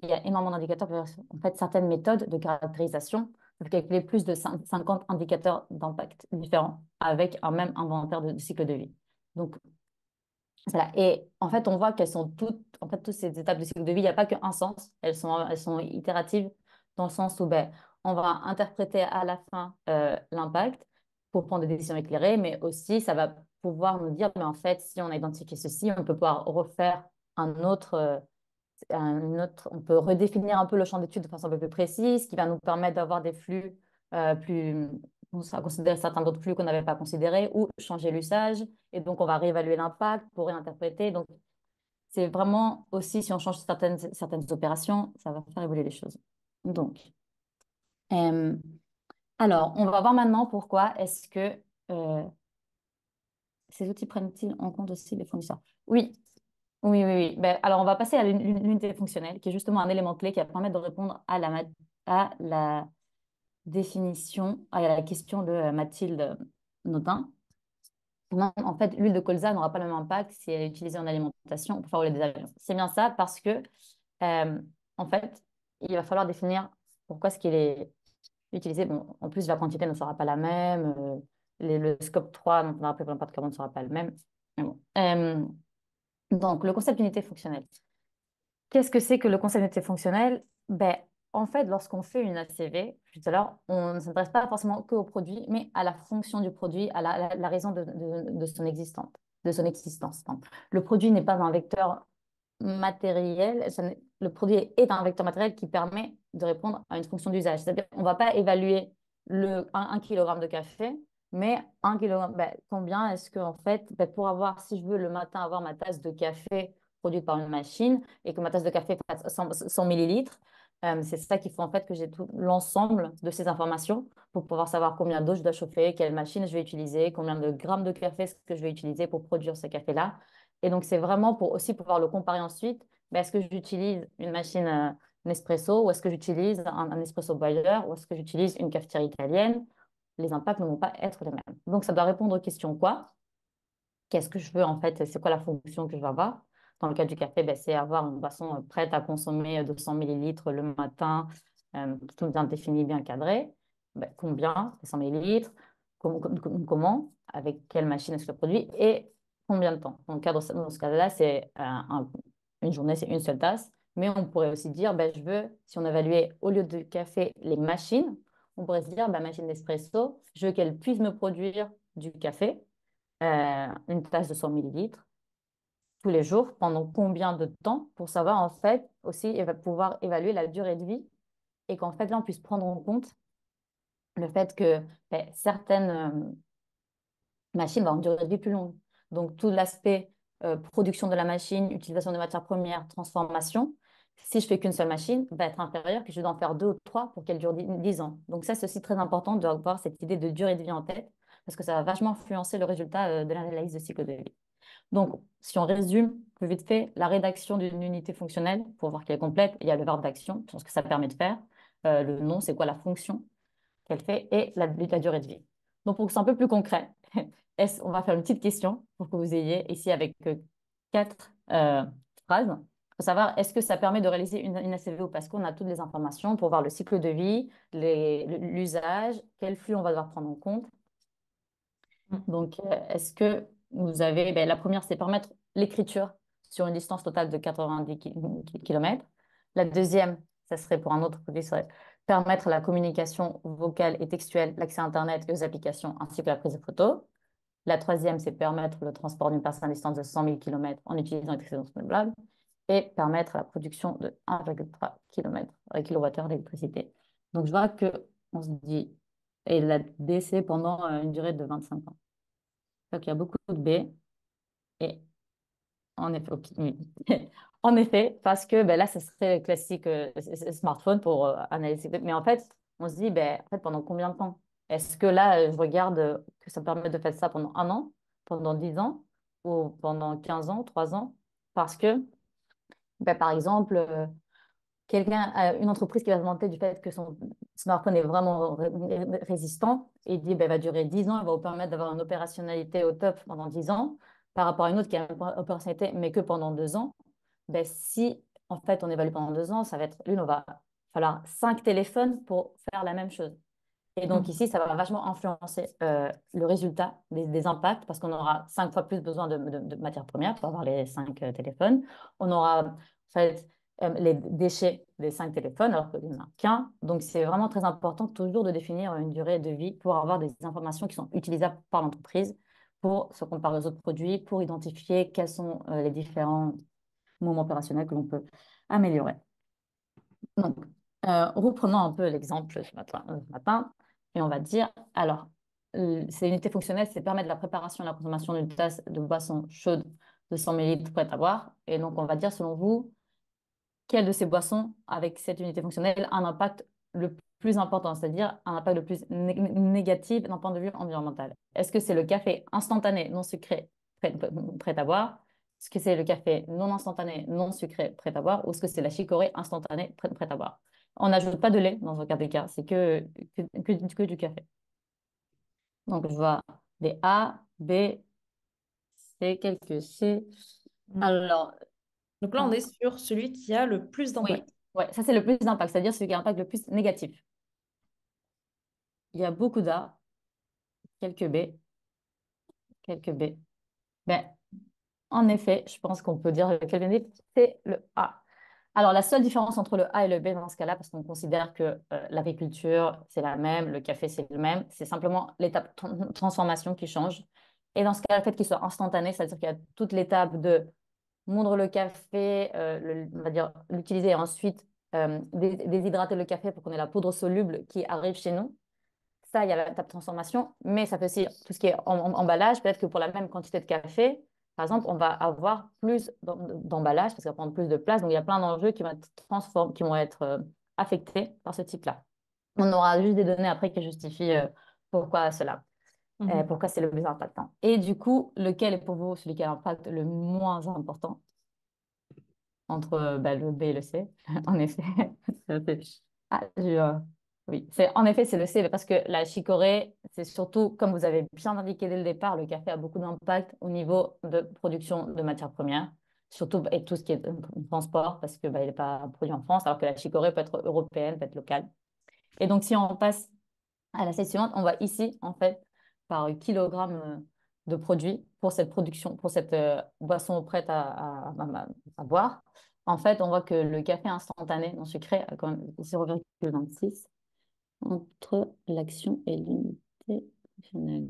il y a énormément d'indicateurs. En fait, certaines méthodes de caractérisation peuvent calculer plus de 50 indicateurs d'impact différents avec un même inventaire de cycle de vie. Donc, voilà. Et en fait, on voit qu'elles sont toutes ces étapes de cycle de vie, il n'y a pas qu'un sens. Elles sont itératives dans le sens où ben, on va interpréter à la fin l'impact pour prendre des décisions éclairées, mais aussi ça va pouvoir nous dire, mais en fait, si on a identifié ceci, on peut pouvoir refaire on peut redéfinir un peu le champ d'étude de façon un peu plus précise, qui va nous permettre d'avoir des flux plus, on va considérer certains d'autres flux qu'on n'avait pas considérés ou changer l'usage. Et donc, on va réévaluer l'impact pour réinterpréter. Donc, c'est vraiment aussi, si on change certaines opérations, ça va faire évoluer les choses. Donc, euh, alors, on va voir maintenant pourquoi est-ce que ces outils prennent-ils en compte aussi les fournisseurs? Oui, oui, oui, oui. Ben, alors, on va passer à l'unité fonctionnelle, qui est justement un élément clé qui va permettre de répondre à la définition, à la question de Mathilde Notin. Non, en fait, l'huile de colza n'aura pas le même impact si elle est utilisée en alimentation pour faire rouler des avions. C'est bien ça parce que, euh, en fait, il va falloir définir pourquoi est-ce qu'il est utilisé. Bon, en plus, la quantité ne sera pas la même. Le scope 3, donc on a rappelé pour l'impact carbone, ne sera pas le même. Mais bon. Donc, le concept d'unité fonctionnelle. Qu'est-ce que c'est que le concept d'unité fonctionnelle? Ben, en fait, lorsqu'on fait une ACV, tout à l'heure, on ne s'intéresse pas forcément que au produit, mais à la fonction du produit, à la raison de son existence, de son existence. Pardon. Le produit n'est pas un vecteur matériel, le produit est un vecteur matériel qui permet de répondre à une fonction d'usage. C'est-à-dire qu'on ne va pas évaluer 1 kg de café, mais 1 kg, ben, combien est-ce que, en fait, ben, pour avoir, si je veux le matin avoir ma tasse de café produite par une machine et que ma tasse de café fasse 100 millilitres, c'est ça qu'il faut en fait que j'ai tout l'ensemble de ces informations pour pouvoir savoir combien d'eau je dois chauffer, quelle machine je vais utiliser, combien de grammes de café est-ce que je vais utiliser pour produire ce café-là. Et donc, c'est vraiment pour aussi pouvoir le comparer ensuite. Ben, est-ce que j'utilise une machine Nespresso ou est-ce que j'utilise un espresso boiler ou est-ce que j'utilise une cafetière italienne? Les impacts ne vont pas être les mêmes. Donc, ça doit répondre aux questions quoi? Qu'est-ce que je veux en fait? C'est quoi la fonction que je veux avoir? Dans le cas du café, ben, c'est avoir une boisson prête à consommer 200 millilitres le matin, tout bien défini, bien cadré. Ben, combien? 200 millilitres. Comment? Avec quelle machine est-ce que le produit? Et combien de temps? Dans ce cas-là, c'est une journée, c'est une seule tasse. Mais on pourrait aussi dire, ben, si on évaluait au lieu de café les machines, on pourrait se dire, ben, machine d'espresso, je veux qu'elle puisse me produire du café une tasse de 100 millilitres tous les jours, pendant combien de temps, pour savoir en fait aussi, et va pouvoir évaluer la durée de vie et qu'en fait là, on puisse prendre en compte le fait que ben, certaines machines vont avoir une durée de vie plus longue. Donc tout l'aspect production de la machine, utilisation de matières premières, transformation, si je fais qu'une seule machine, va être inférieur que je dois en faire deux ou trois pour qu'elle dure 10 ans. Donc ça, c'est aussi très important d'avoir cette idée de durée de vie en tête parce que ça va vachement influencer le résultat de l'analyse de cycle de vie. Donc, si on résume plus vite fait, la rédaction d'une unité fonctionnelle, pour voir qu'elle est complète, il y a le verbe d'action, ce que ça permet de faire. Le nom, c'est quoi la fonction qu'elle fait et la durée de vie. Donc, pour que c'est un peu plus concret, on va faire une petite question pour que vous ayez ici avec 4 phrases. Il faut savoir, est-ce que ça permet de réaliser une ACV ou parce qu'on a toutes les informations pour voir le cycle de vie, l'usage, quel flux on va devoir prendre en compte. Donc, est-ce que vous avez, ben, la première, c'est permettre l'écriture sur une distance totale de 90 km. La deuxième, ça serait pour un autre côté, ça serait permettre la communication vocale et textuelle, l'accès à Internet et aux applications, ainsi que la prise de photos. La troisième, c'est permettre le transport d'une personne à distance de 100 000 km en utilisant une excédence renouvelable et permettre la production de 1,3 kWh d'électricité. Donc, je vois que on se dit, et la DC pendant une durée de 25 ans. Donc, il y a beaucoup de B. Et en effet, ok, oui. En effet, parce que ben, là, ce serait le classique smartphone pour analyser. Mais en fait, on se dit, ben, en fait, pendant combien de temps? Est-ce que là, je regarde que ça me permet de faire ça pendant 1 an, pendant 10 ans ou pendant 15 ans, 3 ans? Parce que, ben, par exemple, une entreprise qui va se vanter du fait que son smartphone est vraiment résistant et dit ben, va durer 10 ans, il va vous permettre d'avoir une opérationnalité au top pendant 10 ans, par rapport à une autre qui a une opérationnalité mais que pendant 2 ans, ben, si en fait on évalue pendant 2 ans, ça va être on va falloir 5 téléphones pour faire la même chose. Et donc Mhm. ici, ça va vachement influencer le résultat des impacts parce qu'on aura 5 fois plus besoin de matières premières pour avoir les 5 téléphones. On aura en fait les déchets des 5 téléphones alors qu'il n'y en a qu'un. Donc c'est vraiment très important toujours de définir une durée de vie pour avoir des informations qui sont utilisables par l'entreprise pour se comparer aux autres produits, pour identifier quels sont les différents moments opérationnels que l'on peut améliorer. Donc, reprenons un peu l'exemple ce matin, et on va dire, alors, ces unités fonctionnelles, c'est permettre la préparation et la consommation d'une tasse de boisson chaude de 100 ml prête à boire. Et donc, on va dire, selon vous, quelle de ces boissons, avec cette unité fonctionnelle, a un impact le plus important, c'est-à-dire un impact le plus négatif d'un point de vue environnemental? Est-ce que c'est le café instantané, non sucré, prêt à boire? Est-ce que c'est le café non instantané, non sucré, prêt à boire? Ou est-ce que c'est la chicorée instantanée, prête à boire? On n'ajoute pas de lait dans un cas des cas, c'est que du café. Donc, je vois des A, B, C, quelques C. Mhm. Alors, Donc là, on est sur celui qui a le plus oui, d'impact. ouais, ça c'est le plus d'impact, c'est-à-dire celui qui a l'impact le plus négatif. Il y a beaucoup d'A, quelques B, quelques B. Ben, en effet, je pense qu'on peut dire que le c'est le A. Alors, la seule différence entre le A et le B dans ce cas-là, parce qu'on considère que l'agriculture, c'est la même, le café, c'est le même, c'est simplement l'étape transformation qui change. Et dans ce cas, le fait qu'il soit instantané, c'est-à-dire qu'il y a toute l'étape de moudre le café, on va dire l'utiliser et ensuite déshydrater le café pour qu'on ait la poudre soluble qui arrive chez nous. Ça, il y a l'étape transformation, mais ça peut aussi tout ce qui est emballage. Peut-être que pour la même quantité de café, par exemple, on va avoir plus d'emballage parce qu'il va prendre plus de place. Donc, il y a plein d'enjeux qui vont être qui vont être affectés par ce type-là. On aura juste des données après qui justifient pourquoi cela, Mhm. pourquoi c'est le plus impactant. Et du coup, lequel est pour vous celui qui a l'impact le moins important entre le B et le C, en effet. Ah, oui, en effet, c'est le C, parce que la chicorée, c'est surtout, comme vous avez bien indiqué dès le départ, le café a beaucoup d'impact au niveau de production de matières premières, surtout et tout ce qui est transport, parce que il n'est pas produit en France, alors que la chicorée peut être européenne, peut être locale. Et donc, si on passe à la slide suivante, on voit ici, en fait, par kilogramme de produit pour cette production, pour cette boisson prête à boire. En fait, on voit que le café instantané non sucré a quand même 0,26 entre l'action et l'unité fonctionnelle.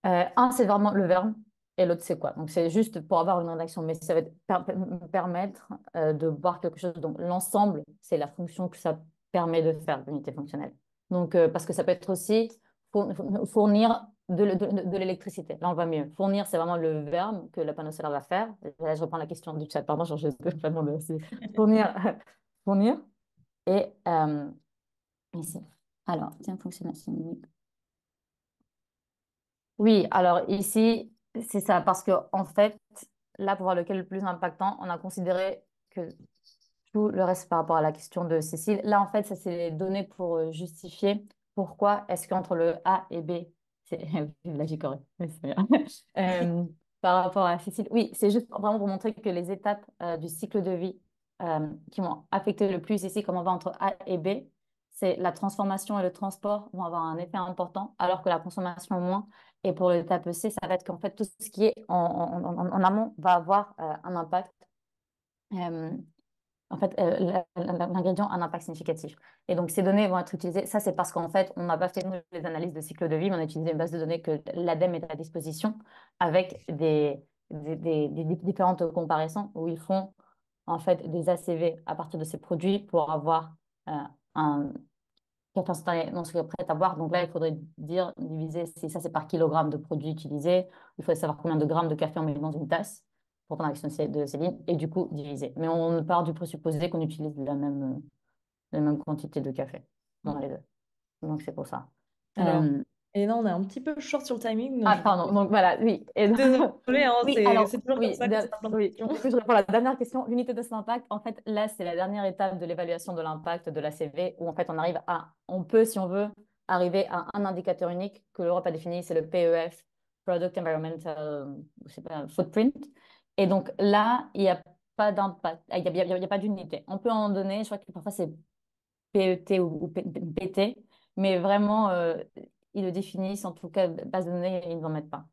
Un, c'est vraiment le verbe et l'autre, c'est quoi? Donc, c'est juste pour avoir une rédaction, mais ça va permettre de voir quelque chose. Donc, l'ensemble, c'est la fonction que ça permet de faire, l'unité fonctionnelle. Donc, parce que ça peut être aussi fournir de l'électricité. Là, on va mieux. Fournir, c'est vraiment le verbe que la panneau solaire va faire. Là, je reprends la question du chat. Pardon, je vais pas demander aussi. Fournir, fournir. Et ici. Alors, tiens, fonctionnation. Oui, alors ici, c'est ça, parce que en fait, là, pour voir lequel est le plus impactant, on a considéré que tout le reste par rapport à la question de Cécile. Là, en fait, ça, c'est les données pour justifier pourquoi est-ce qu'entre le A et B, c'est là, j'ai corrigé. Oui, c'est bien. Euh, par rapport à Cécile, oui, c'est juste vraiment pour montrer que les étapes du cycle de vie qui vont affecter le plus ici, comme on va entre A et B, c'est la transformation et le transport vont avoir un effet important, alors que la consommation moins. Et pour l'étape C, ça va être qu'en fait, tout ce qui est en amont va avoir un impact. Euh, en fait, l'ingrédient a un impact significatif. Et donc, ces données vont être utilisées. Ça, c'est parce qu'en fait, on n'a pas fait nous, les analyses de cycle de vie, mais on a utilisé une base de données que l'ADEME est à disposition avec des différentes comparaisons où ils font en fait des ACV à partir de ces produits pour avoir un café instantané non sucré prêt à boire. Donc là, il faudrait diviser, si ça c'est par kilogramme de produits utilisés, il faudrait savoir combien de grammes de café on met dans une tasse pour prendre l'action de Céline, et du coup diviser. Mais on part du présupposé qu'on utilise la même quantité de café dans les deux. Donc, c'est pour ça. Alors, Euh, et là, on est un petit peu short sur le timing, donc Ah, je vais pardon. Donc, voilà, oui. Et désolée, hein, oui, c'est alors, toujours comme oui, ça quand on a plein de oui. questions. Du coup, je réponds à la dernière question. L'unité de impact, en fait, là, c'est la dernière étape de l'évaluation de l'impact de la CV, où en fait, on peut, si on veut, arriver à un indicateur unique que l'Europe a défini, c'est le PEF, Product Environmental, je sais pas, Footprint. Et donc là, il n'y a pas d'impact, il y a pas d'unité. On peut en donner, je crois que parfois c'est PET ou PT, mais vraiment, ils le définissent, en tout cas, base de données, ils n'en mettent pas.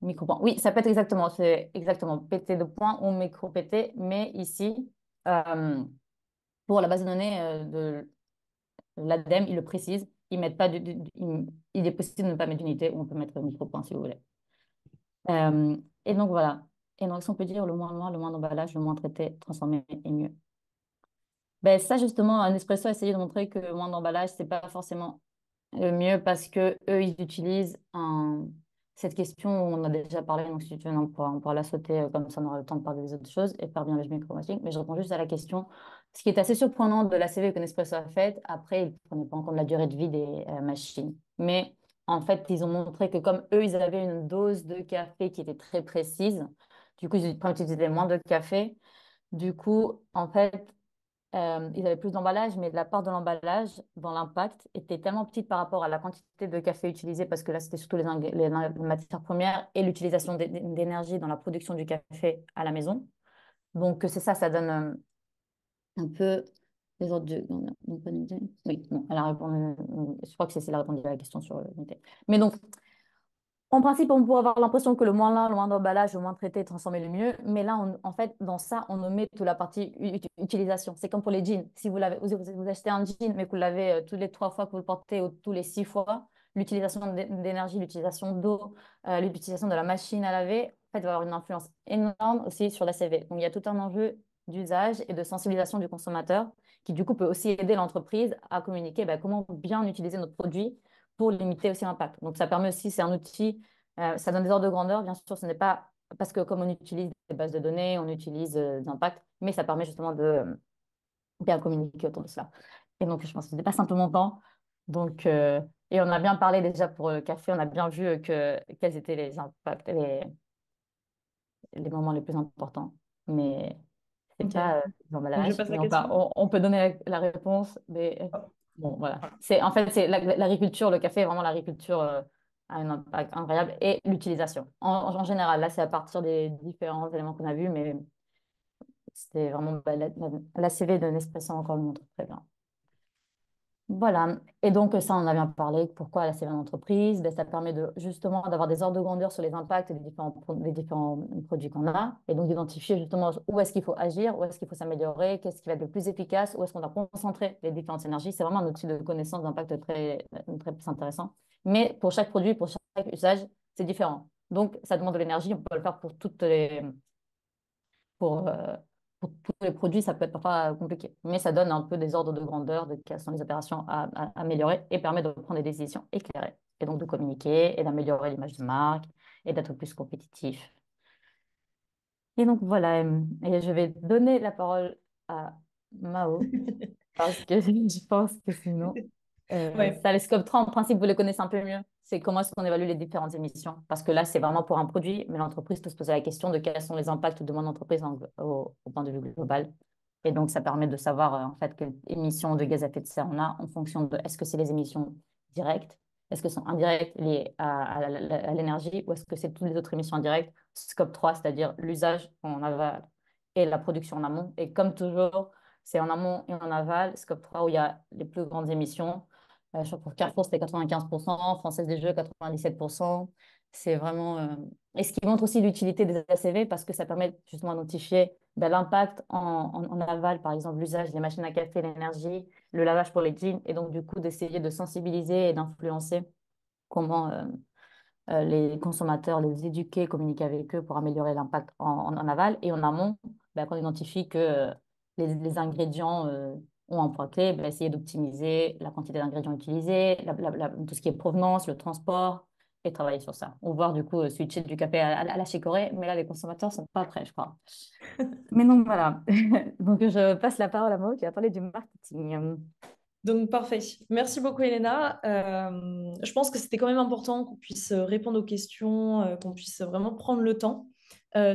Micro-point. Oui, ça peut être exactement, c'est exactement PT de point ou micro-PT, mais ici, euh, pour la base de données de l'ADEME, ils le précisent, ils mettent pas il est possible de ne pas mettre d'unité ou on peut mettre micro-point si vous voulez. Euh, et donc voilà. Et donc, si on peut dire le moins loin, le moins d'emballage, le moins traité, transformé est mieux. Ben, ça, justement, un Nespresso a essayé de montrer que moins d'emballage, c'est pas forcément le mieux parce que eux, ils utilisent cette question où on a déjà parlé, donc si tu veux, on pourra la sauter comme ça, on aura le temps de parler des autres choses et faire bien le micro-machine. Mais je réponds juste à la question. Ce qui est assez surprenant de la CV que Nespresso a faite, après, ils ne prenaient pas en compte la durée de vie des machines. Mais en fait, ils ont montré que comme eux, ils avaient une dose de café qui était très précise, du coup, ils utilisaient moins de café. Du coup, en fait, ils avaient plus d'emballage, mais la part de l'emballage dans l'impact était tellement petite par rapport à la quantité de café utilisé, parce que là, c'était surtout les matières premières et l'utilisation d'énergie dans la production du café à la maison. Donc, c'est ça, ça donne un peu les ordres de... donc, bonne idée. Oui, non, elle a répondu, je crois que c'est la réponse à la question sur l'unité. Mais donc, en principe, on pourrait avoir l'impression que le moins lin, le moins d'emballage, le moins traité, transformé le mieux. Mais là, en fait, dans ça, on omet toute la partie utilisation. C'est comme pour les jeans. Si vous achetez un jean, mais que vous l'avez tous les 3 fois que vous le portez ou tous les 6 fois, l'utilisation d'énergie, l'utilisation d'eau, l'utilisation de la machine à laver, en fait, va avoir une influence énorme aussi sur la CV. Donc, il y a tout un enjeu d'usage et de sensibilisation du consommateur qui, du coup, peut aussi aider l'entreprise à communiquer comment bien utiliser notre produit pour limiter aussi l'impact. Donc, ça permet aussi, c'est un outil, ça donne des ordres de grandeur. Bien sûr, ce n'est pas parce que comme on utilise des bases de données, on utilise des impacts, mais ça permet justement de bien communiquer autour de cela. Et donc, je pense que ce n'est pas simplement temps. Donc, et on a bien parlé déjà pour le café, on a bien vu quels étaient les impacts, les moments les plus importants. Mais c'est Ok, pas donc je l'emballage. passe la Mais question. on peut donner la réponse. Mais Oh, bon, voilà. voilà. En fait, c'est l'agriculture, le café, vraiment l'agriculture a un impact incroyable. Et l'utilisation. En général, là, c'est à partir des différents éléments qu'on a vus. Mais c'était vraiment la CV de Nespresso encore le montre très bien. Voilà. Et donc, ça, on en a bien parlé. Pourquoi la CV d'entreprise? Ben, ça permet justement d'avoir des ordres de grandeur sur les impacts des différents produits qu'on a. Et donc, d'identifier justement où est-ce qu'il faut agir, où est-ce qu'il faut s'améliorer, qu'est-ce qui va être le plus efficace, où est-ce qu'on doit concentrer les différentes énergies. C'est vraiment un outil de connaissance d'impact très intéressant. Mais pour chaque produit, pour chaque usage, c'est différent. Donc, ça demande de l'énergie. On peut le faire pour, euh, pour tous les produits, ça peut être parfois compliqué. Mais ça donne un peu des ordres de grandeur de quelles sont les opérations à améliorer et permet de prendre des décisions éclairées. Et donc de communiquer et d'améliorer l'image de marque et d'être plus compétitif. Et donc voilà, et je vais donner la parole à Mao parce que je pense que sinon, Ouais, ça, les scope 3, en principe, vous les connaissez un peu mieux. C'est comment est-ce qu'on évalue les différentes émissions. Parce que là, c'est vraiment pour un produit, mais l'entreprise peut se poser la question de quels sont les impacts de mon entreprise au point de vue global. Et donc, ça permet de savoir, en fait, quelles émissions de gaz à effet de serre on a en fonction de est-ce que c'est les émissions directes, est-ce que sont indirectes liées à l'énergie, ou est-ce que c'est toutes les autres émissions indirectes, scope 3, c'est-à-dire l'usage en aval et la production en amont. Et comme toujours, c'est en amont et en aval, scope 3 où il y a les plus grandes émissions. Je crois que pour Carrefour, c'était 95%, Française des Jeux, 97%. C'est vraiment. Et ce qui montre aussi l'utilité des ACV parce que ça permet justement d'identifier l'impact en aval, par exemple, l'usage des machines à café, l'énergie, le lavage pour les jeans, et donc du coup d'essayer de sensibiliser et d'influencer comment les consommateurs, les éduquer, communiquer avec eux pour améliorer l'impact en aval. Et en amont, quand on identifie que les ingrédients ont un poids clé, essayer d'optimiser la quantité d'ingrédients utilisés, tout ce qui est provenance, le transport, et travailler sur ça. On va voir du coup switcher du café à la chicorée, mais là, les consommateurs sont pas prêts, je crois. Mais donc voilà. Donc je passe la parole à Maud qui va parler du marketing. Donc, parfait. Merci beaucoup, Elena. Je pense que c'était quand même important qu'on puisse répondre aux questions, qu'on puisse vraiment prendre le temps,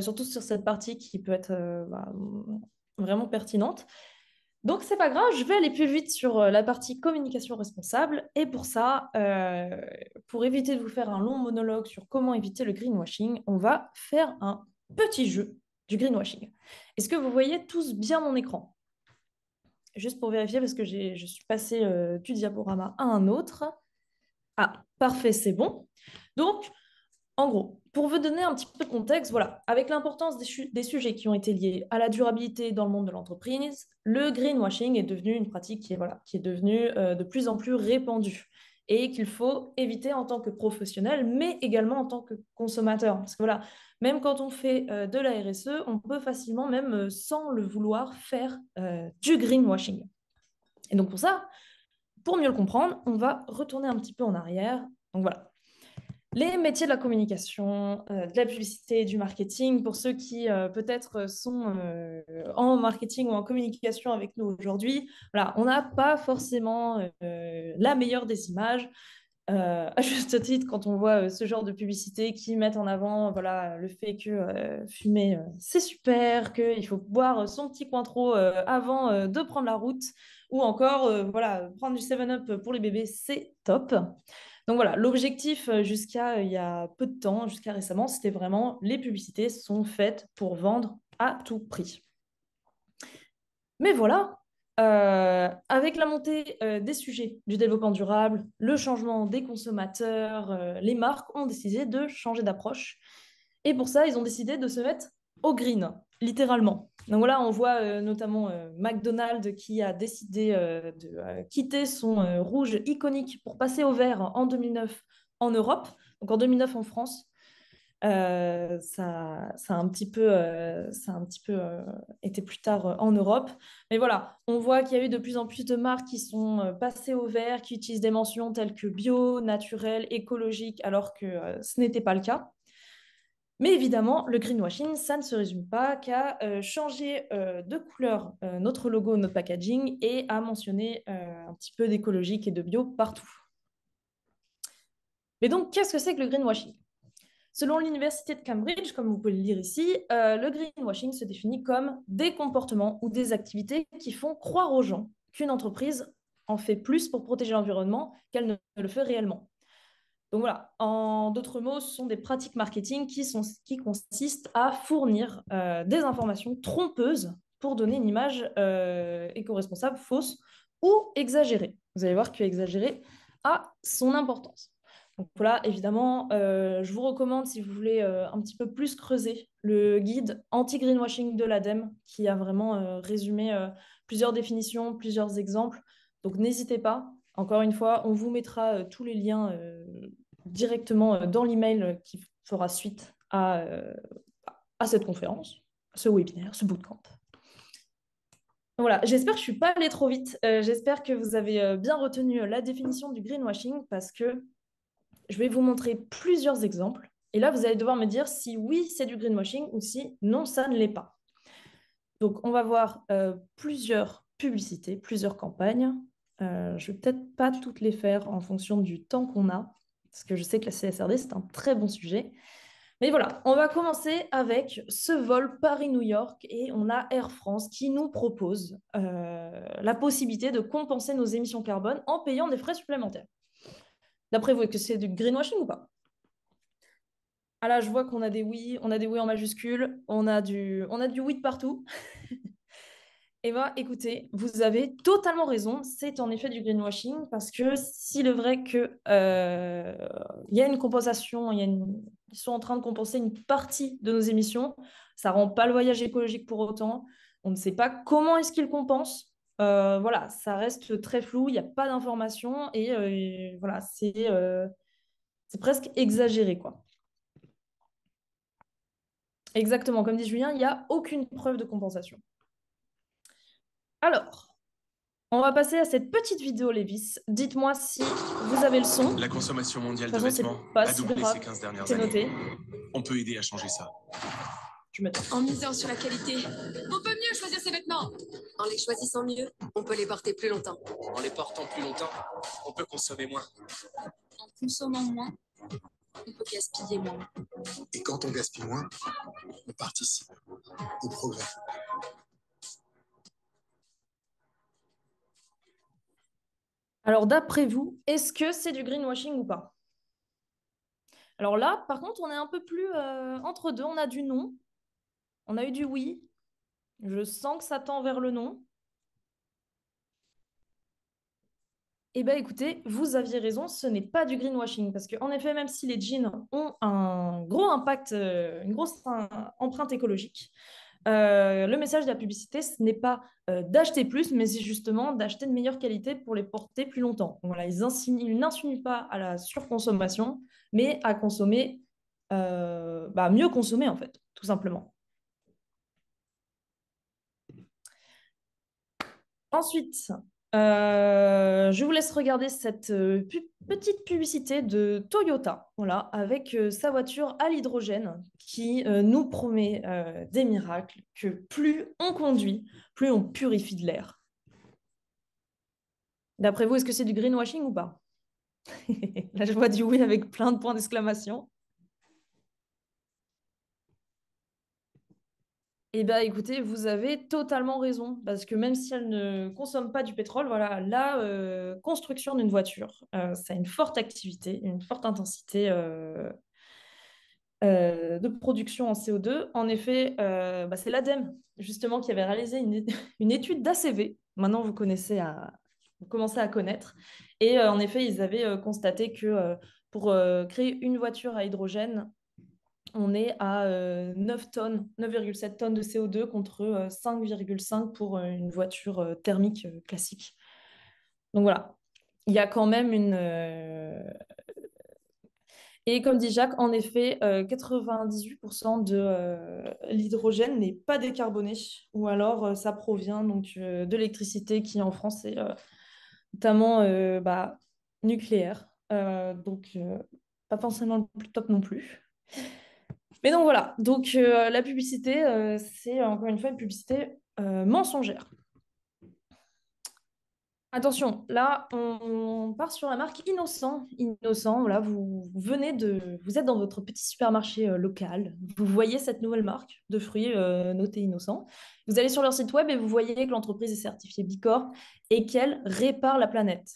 surtout sur cette partie qui peut être vraiment pertinente. Donc, c'est pas grave, je vais aller plus vite sur la partie communication responsable. Et pour ça, pour éviter de vous faire un long monologue sur comment éviter le greenwashing, on va faire un petit jeu du greenwashing. Est-ce que vous voyez tous bien mon écran? Juste pour vérifier, parce que je suis passée du diaporama à un autre. Ah, parfait, c'est bon. Donc, en gros, pour vous donner un petit peu de contexte, voilà, avec l'importance des sujets qui ont été liés à la durabilité dans le monde de l'entreprise, le greenwashing est devenu une pratique qui est devenue de plus en plus répandue et qu'il faut éviter en tant que professionnel, mais également en tant que consommateur. Parce que voilà, même quand on fait de la RSE, on peut facilement, même sans le vouloir, faire du greenwashing. Et donc pour ça, pour mieux le comprendre, on va retourner un petit peu en arrière. Donc voilà, les métiers de la communication, de la publicité, du marketing, pour ceux qui peut-être sont en marketing ou en communication avec nous aujourd'hui, voilà, on n'a pas forcément la meilleure des images. À juste titre, quand on voit ce genre de publicité qui mettent en avant voilà, le fait que fumer, c'est super, qu'il faut boire son petit Cointreau avant de prendre la route, ou encore voilà, prendre du 7-Up pour les bébés, c'est top. Donc voilà, l'objectif jusqu'à il y a peu de temps, jusqu'à récemment, c'était vraiment les publicités sont faites pour vendre à tout prix. Mais voilà, avec la montée des sujets du développement durable, le changement des consommateurs, les marques ont décidé de changer d'approche. Et pour ça, ils ont décidé de se mettre au green, littéralement. Donc voilà, on voit notamment McDonald's qui a décidé de quitter son rouge iconique pour passer au vert en 2009 en Europe, donc en 2009 en France. Ça a un petit peu, été plus tard en Europe. Mais voilà, on voit qu'il y a eu de plus en plus de marques qui sont passées au vert, qui utilisent des mentions telles que bio, naturel, écologique, alors que ce n'était pas le cas. Mais évidemment, le greenwashing, ça ne se résume pas qu'à changer de couleur notre logo, notre packaging et à mentionner un petit peu d'écologique et de bio partout. Mais donc, qu'est-ce que c'est que le greenwashing? Selon l'Université de Cambridge, comme vous pouvez le lire ici, le greenwashing se définit comme des comportements ou des activités qui font croire aux gens qu'une entreprise en fait plus pour protéger l'environnement qu'elle ne le fait réellement. Donc voilà, en d'autres mots, ce sont des pratiques marketing qui consistent à fournir des informations trompeuses pour donner une image éco-responsable, fausse ou exagérée. Vous allez voir que exagérée a son importance. Donc voilà, évidemment, je vous recommande, si vous voulez un petit peu plus creuser, le guide anti-greenwashing de l'ADEME, qui a vraiment résumé plusieurs définitions, plusieurs exemples. Donc n'hésitez pas. Encore une fois, on vous mettra tous les liens directement dans l'email qui fera suite à cette conférence, ce webinaire, ce bootcamp. Voilà, j'espère que je ne suis pas allée trop vite. J'espère que vous avez bien retenu la définition du greenwashing parce que je vais vous montrer plusieurs exemples. Et là, vous allez devoir me dire si oui, c'est du greenwashing ou si non, ça ne l'est pas. Donc, on va voir plusieurs publicités, plusieurs campagnes. Je ne vais peut-être pas toutes les faire en fonction du temps qu'on a, parce que je sais que la CSRD, c'est un très bon sujet. Mais voilà, on va commencer avec ce vol Paris-New York et on a Air France qui nous propose la possibilité de compenser nos émissions carbone en payant des frais supplémentaires. D'après vous, est-ce que c'est du greenwashing ou pas? Ah là, je vois qu'on a des oui, on a des oui en majuscule, on a du oui de partout. Eh bien, écoutez, vous avez totalement raison. C'est en effet du greenwashing parce que s'il est vrai que il y a une compensation, ils sont en train de compenser une partie de nos émissions, ça rend pas le voyage écologique pour autant. On ne sait pas comment est-ce qu'ils compensent. Voilà, ça reste très flou. Il n'y a pas d'informations et voilà, c'est presque exagéré, quoi. Exactement, comme dit Julien, il n'y a aucune preuve de compensation. Alors, on va passer à cette petite vidéo, Lévis. Dites-moi si vous avez le son. La consommation mondiale De de toute façon, vêtements c'est pas a si doublé grave. ces 15 dernières C'est années. noté. On peut aider à changer ça. Je me tais. En misant sur la qualité, on peut mieux choisir ses vêtements. En les choisissant mieux, on peut les porter plus longtemps. En les portant plus longtemps, on peut consommer moins. En consommant moins, on peut gaspiller moins. Et quand on gaspille moins, on participe au progrès. Alors, d'après vous, est-ce que c'est du greenwashing ou pas? Alors là, par contre, on est un peu plus entre deux. On a du non, on a eu du oui. Je sens que ça tend vers le non. Eh bien, écoutez, vous aviez raison, ce n'est pas du greenwashing. Parce qu'en effet, même si les jeans ont un gros impact, une grosse empreinte écologique, le message de la publicité, ce n'est pas d'acheter plus, mais c'est justement d'acheter de meilleure qualité pour les porter plus longtemps. Voilà, ils n'insinuent pas à la surconsommation, mais à consommer, mieux consommer en fait, tout simplement. Ensuite, je vous laisse regarder cette petite publicité de Toyota, voilà, avec sa voiture à l'hydrogène qui nous promet des miracles, que plus on conduit, plus on purifie de l'air. D'après vous, est-ce que c'est du greenwashing ou pas? Là, je vois du oui avec plein de points d'exclamation. Eh bien, écoutez, vous avez totalement raison, parce que même si elle ne consomme pas du pétrole, voilà, la construction d'une voiture, ça a une forte activité, une forte intensité de production en CO2. En effet, c'est l'ADEME, justement, qui avait réalisé une étude d'ACV. Maintenant, vous commencez à connaître. Et en effet, ils avaient constaté que pour créer une voiture à hydrogène, on est à 9 tonnes, 9,7 tonnes de CO2 contre 5,5 pour une voiture thermique classique. Donc voilà, il y a quand même une... Et comme dit Jacques, en effet, 98% de l'hydrogène n'est pas décarboné, ou alors ça provient donc, de l'électricité qui en France est notamment nucléaire. Pas forcément le plus top non plus. Mais donc voilà, donc la publicité, c'est encore une fois une publicité mensongère. Attention, là, on part sur la marque Innocent. Innocent, voilà, vous êtes dans votre petit supermarché local. Vous voyez cette nouvelle marque de fruits notée Innocent. Vous allez sur leur site web et vous voyez que l'entreprise est certifiée Bicorp et qu'elle répare la planète.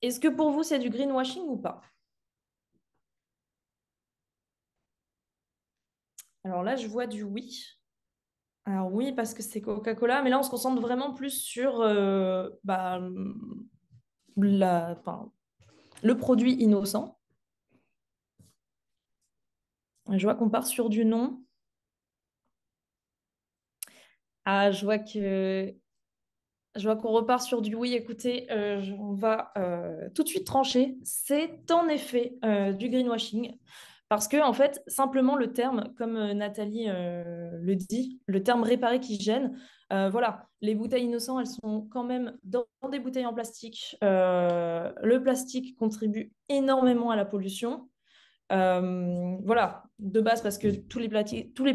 Est-ce que pour vous, c'est du greenwashing ou pas? Alors là, je vois du oui. Alors oui, parce que c'est Coca-Cola, mais là, on se concentre vraiment plus sur le produit innocent. Je vois qu'on part sur du non. Ah, je vois qu'on repart sur du oui. Écoutez, on va tout de suite trancher. C'est en effet du greenwashing. Parce que, en fait, simplement le terme, comme Nathalie le dit, le terme réparer qui gêne, voilà, les bouteilles innocentes, elles sont quand même dans des bouteilles en plastique. Le plastique contribue énormément à la pollution. Voilà, de base, parce que tous les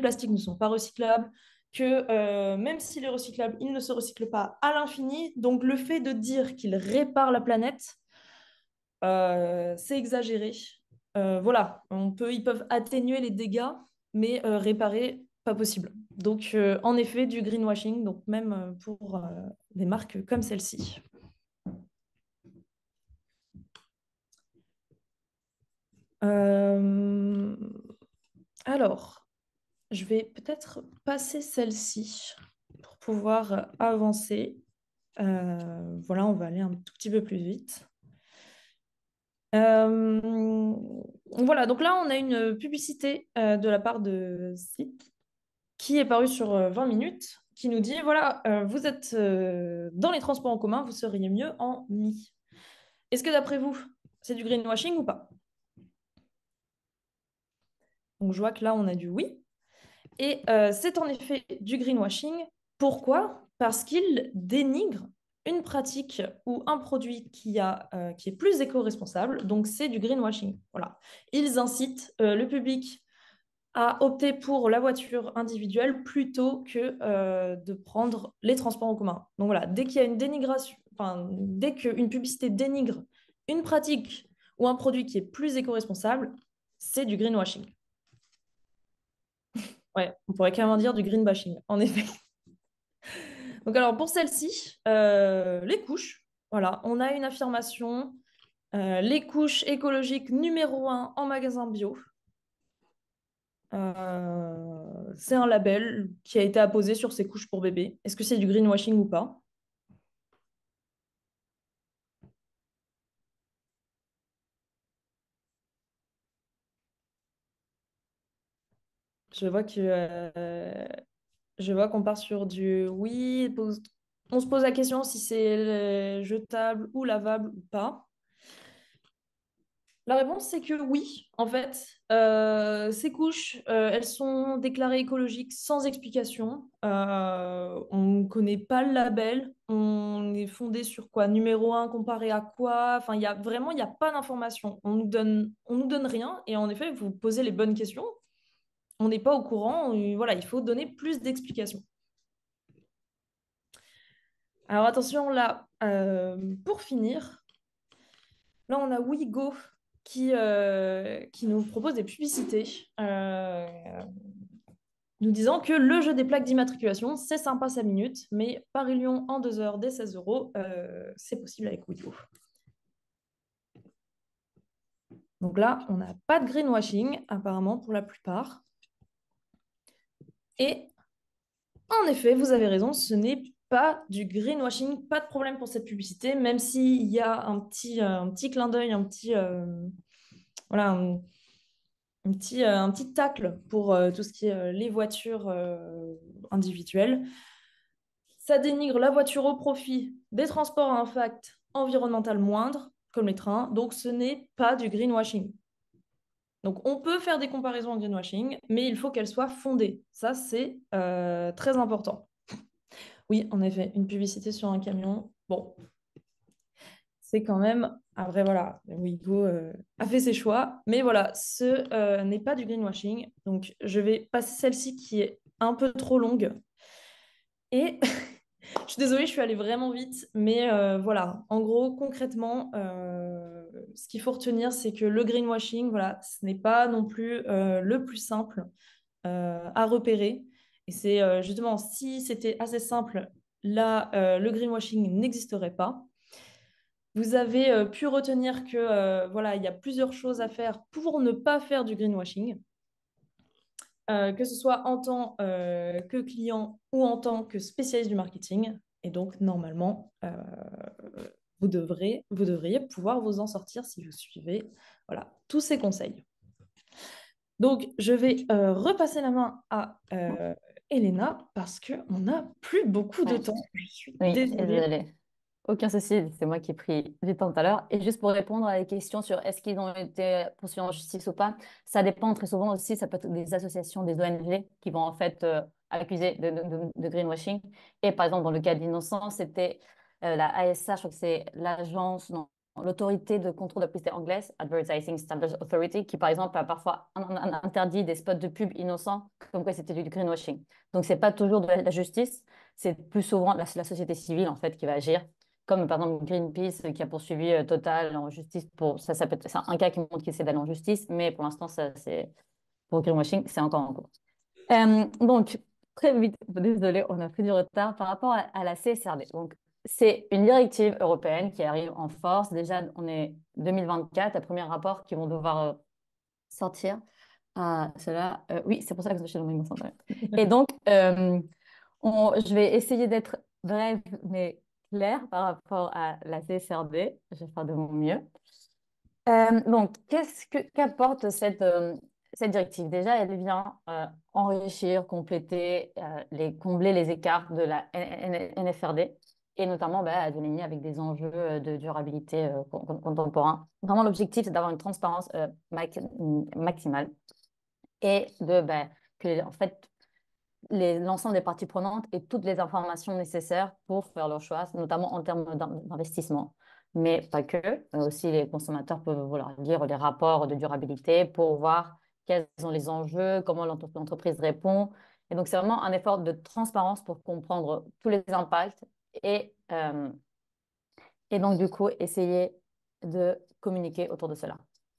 plastiques ne sont pas recyclables, que même s'il est recyclable, il ne se recycle pas à l'infini. Donc, le fait de dire qu'il répare la planète, c'est exagéré. Voilà, ils peuvent atténuer les dégâts, mais réparer, pas possible. Donc, en effet, du greenwashing, donc même pour des marques comme celle-ci. Alors, je vais peut-être passer celle-ci pour pouvoir avancer. Voilà, on va aller un tout petit peu plus vite. Voilà, donc là, on a une publicité de la part de Site qui est parue sur 20 minutes, qui nous dit, voilà, vous êtes dans les transports en commun, vous seriez mieux en Mi. Est-ce que d'après vous, c'est du greenwashing ou pas? Donc je vois que là, on a du oui. Et c'est en effet du greenwashing. Pourquoi? Parce qu'il dénigre une pratique ou un produit qui est plus éco-responsable. Donc, c'est du greenwashing. Voilà. Ils incitent le public à opter pour la voiture individuelle plutôt que de prendre les transports en commun. Donc voilà, dès qu'il y a une dénigration, enfin, dès qu'une publicité dénigre une pratique ou un produit qui est plus éco-responsable, c'est du greenwashing. Ouais, on pourrait carrément dire du greenbashing, en effet. Donc alors pour celle-ci, les couches, voilà, on a une affirmation, les couches écologiques numéro 1 en magasin bio. C'est un label qui a été apposé sur ces couches pour bébés. Est-ce que c'est du greenwashing ou pas? Je vois que je vois qu'on part sur du oui. On se pose la question si c'est jetable ou lavable ou pas. La réponse, c'est que oui, en fait. Ces couches, elles sont déclarées écologiques sans explication. On ne connaît pas le label. On est fondé sur quoi? Numéro 1 comparé à quoi? Enfin, il n'y a pas d'information. On nous donne rien. Et en effet, vous posez les bonnes questions. On n'est pas au courant. Et voilà, il faut donner plus d'explications. Alors attention, là, pour finir, là, on a Wigo qui nous propose des publicités nous disant que le jeu des plaques d'immatriculation, c'est sympa 5 minutes, mais Paris-Lyon en 2 heures dès 16 euros, c'est possible avec Wigo. Donc là, on n'a pas de greenwashing, apparemment, pour la plupart. Et en effet, vous avez raison, ce n'est pas du greenwashing, pas de problème pour cette publicité, même s'il y a un petit clin d'œil, voilà, un petit tacle pour tout ce qui est les voitures individuelles. Ça dénigre la voiture au profit des transports à impact environnemental moindre, comme les trains, donc ce n'est pas du greenwashing. Donc on peut faire des comparaisons en greenwashing, mais il faut qu'elles soient fondées. Ça, c'est très important. Oui, en effet, une publicité sur un camion, bon, c'est quand même... Après, voilà, Wigo a fait ses choix, mais voilà, ce n'est pas du greenwashing. Donc, je vais passer celle-ci qui est un peu trop longue. Et je suis désolée, je suis allée vraiment vite, mais voilà, en gros, concrètement, ce qu'il faut retenir, c'est que le greenwashing, voilà, ce n'est pas non plus le plus simple à repérer. Et c'est justement, si c'était assez simple, là, le greenwashing n'existerait pas. Vous avez pu retenir que voilà, il y a plusieurs choses à faire pour ne pas faire du greenwashing, que ce soit en tant que client ou en tant que spécialiste du marketing. Et donc, normalement, vous devriez pouvoir vous en sortir si vous suivez voilà, tous ces conseils. Donc, je vais repasser la main à Elena parce qu'on n'a plus beaucoup de temps. Je suis Oui, désolée. désolée. Aucun souci, c'est moi qui ai pris du temps tout à l'heure. Et juste pour répondre à la question sur est-ce qu'ils ont été poursuivis en justice ou pas, ça dépend très souvent aussi, ça peut être des associations, des ONG qui vont en fait accuser de greenwashing. Et par exemple, dans le cas d'Innocent, c'était la ASA, je crois que c'est l'agence, non, l'autorité de contrôle de la publicité anglaise, Advertising Standards Authority, qui par exemple a parfois interdit des spots de pub innocents, comme quoi c'était du greenwashing. Donc, c'est pas toujours de la justice, c'est plus souvent la société civile en fait qui va agir comme par exemple Greenpeace qui a poursuivi Total en justice pour ça, c'est un cas qui montre qu'il essaie d'aller en justice, mais pour l'instant, ça c'est pour greenwashing, c'est encore en cours. Donc très vite, désolé, on a pris du retard par rapport à la CSRD. Donc c'est une directive européenne qui arrive en force. Déjà, on est 2024, le premier rapport qui vont devoir sortir. Ah, cela, oui, c'est pour ça que je suis dans mon centre. Et donc, je vais essayer d'être brève, mais claire par rapport à la CSRD. Je vais faire de mon mieux. Donc, qu'apporte cette directive? Déjà, elle vient enrichir, compléter, combler les écarts de la NFRD et notamment aligner avec des enjeux de durabilité contemporains. Vraiment, l'objectif, c'est d'avoir une transparence maximale et que, en fait, l'ensemble des parties prenantes aient toutes les informations nécessaires pour faire leur choix, notamment en termes d'investissement. Mais pas que, aussi les consommateurs peuvent lire les rapports de durabilité pour voir quels sont les enjeux, comment l'entreprise répond. Et donc, c'est vraiment un effort de transparence pour comprendre tous les impacts et, euh, et donc, du coup, essayer de communiquer autour de cela.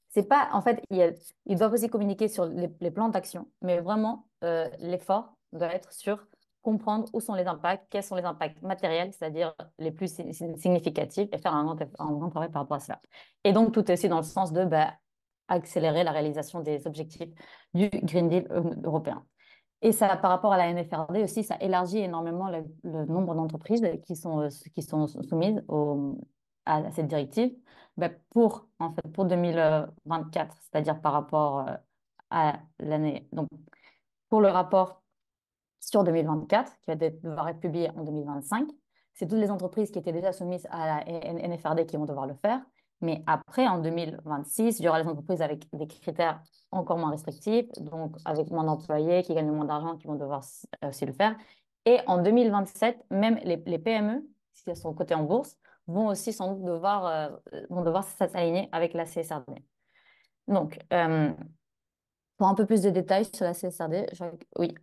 C'est pas, en fait, ils doivent aussi communiquer sur les plans d'action, mais vraiment, l'effort doit être sur comprendre où sont les impacts, quels sont les impacts matériels, c'est-à-dire les plus significatifs, et faire un grand travail par rapport à cela. Et donc, tout est aussi dans le sens de accélérer la réalisation des objectifs du Green Deal européen. Et ça, par rapport à la NFRD aussi, ça élargit énormément le nombre d'entreprises qui sont soumises à cette directive. En fait, pour 2024, c'est-à-dire par rapport à l'année. Donc, pour le rapport sur 2024, devoir être publié en 2025, c'est toutes les entreprises qui étaient déjà soumises à la NFRD qui vont devoir le faire. Mais après, en 2026, il y aura les entreprises avec des critères encore moins restrictifs, donc avec moins d'employés, qui gagnent moins d'argent, qui vont devoir aussi le faire. Et en 2027, même les PME, si elles sont cotées en bourse, vont aussi sans doute devoir s'aligner avec la CSRD. Donc, pour un peu plus de détails sur la CSRD, oui,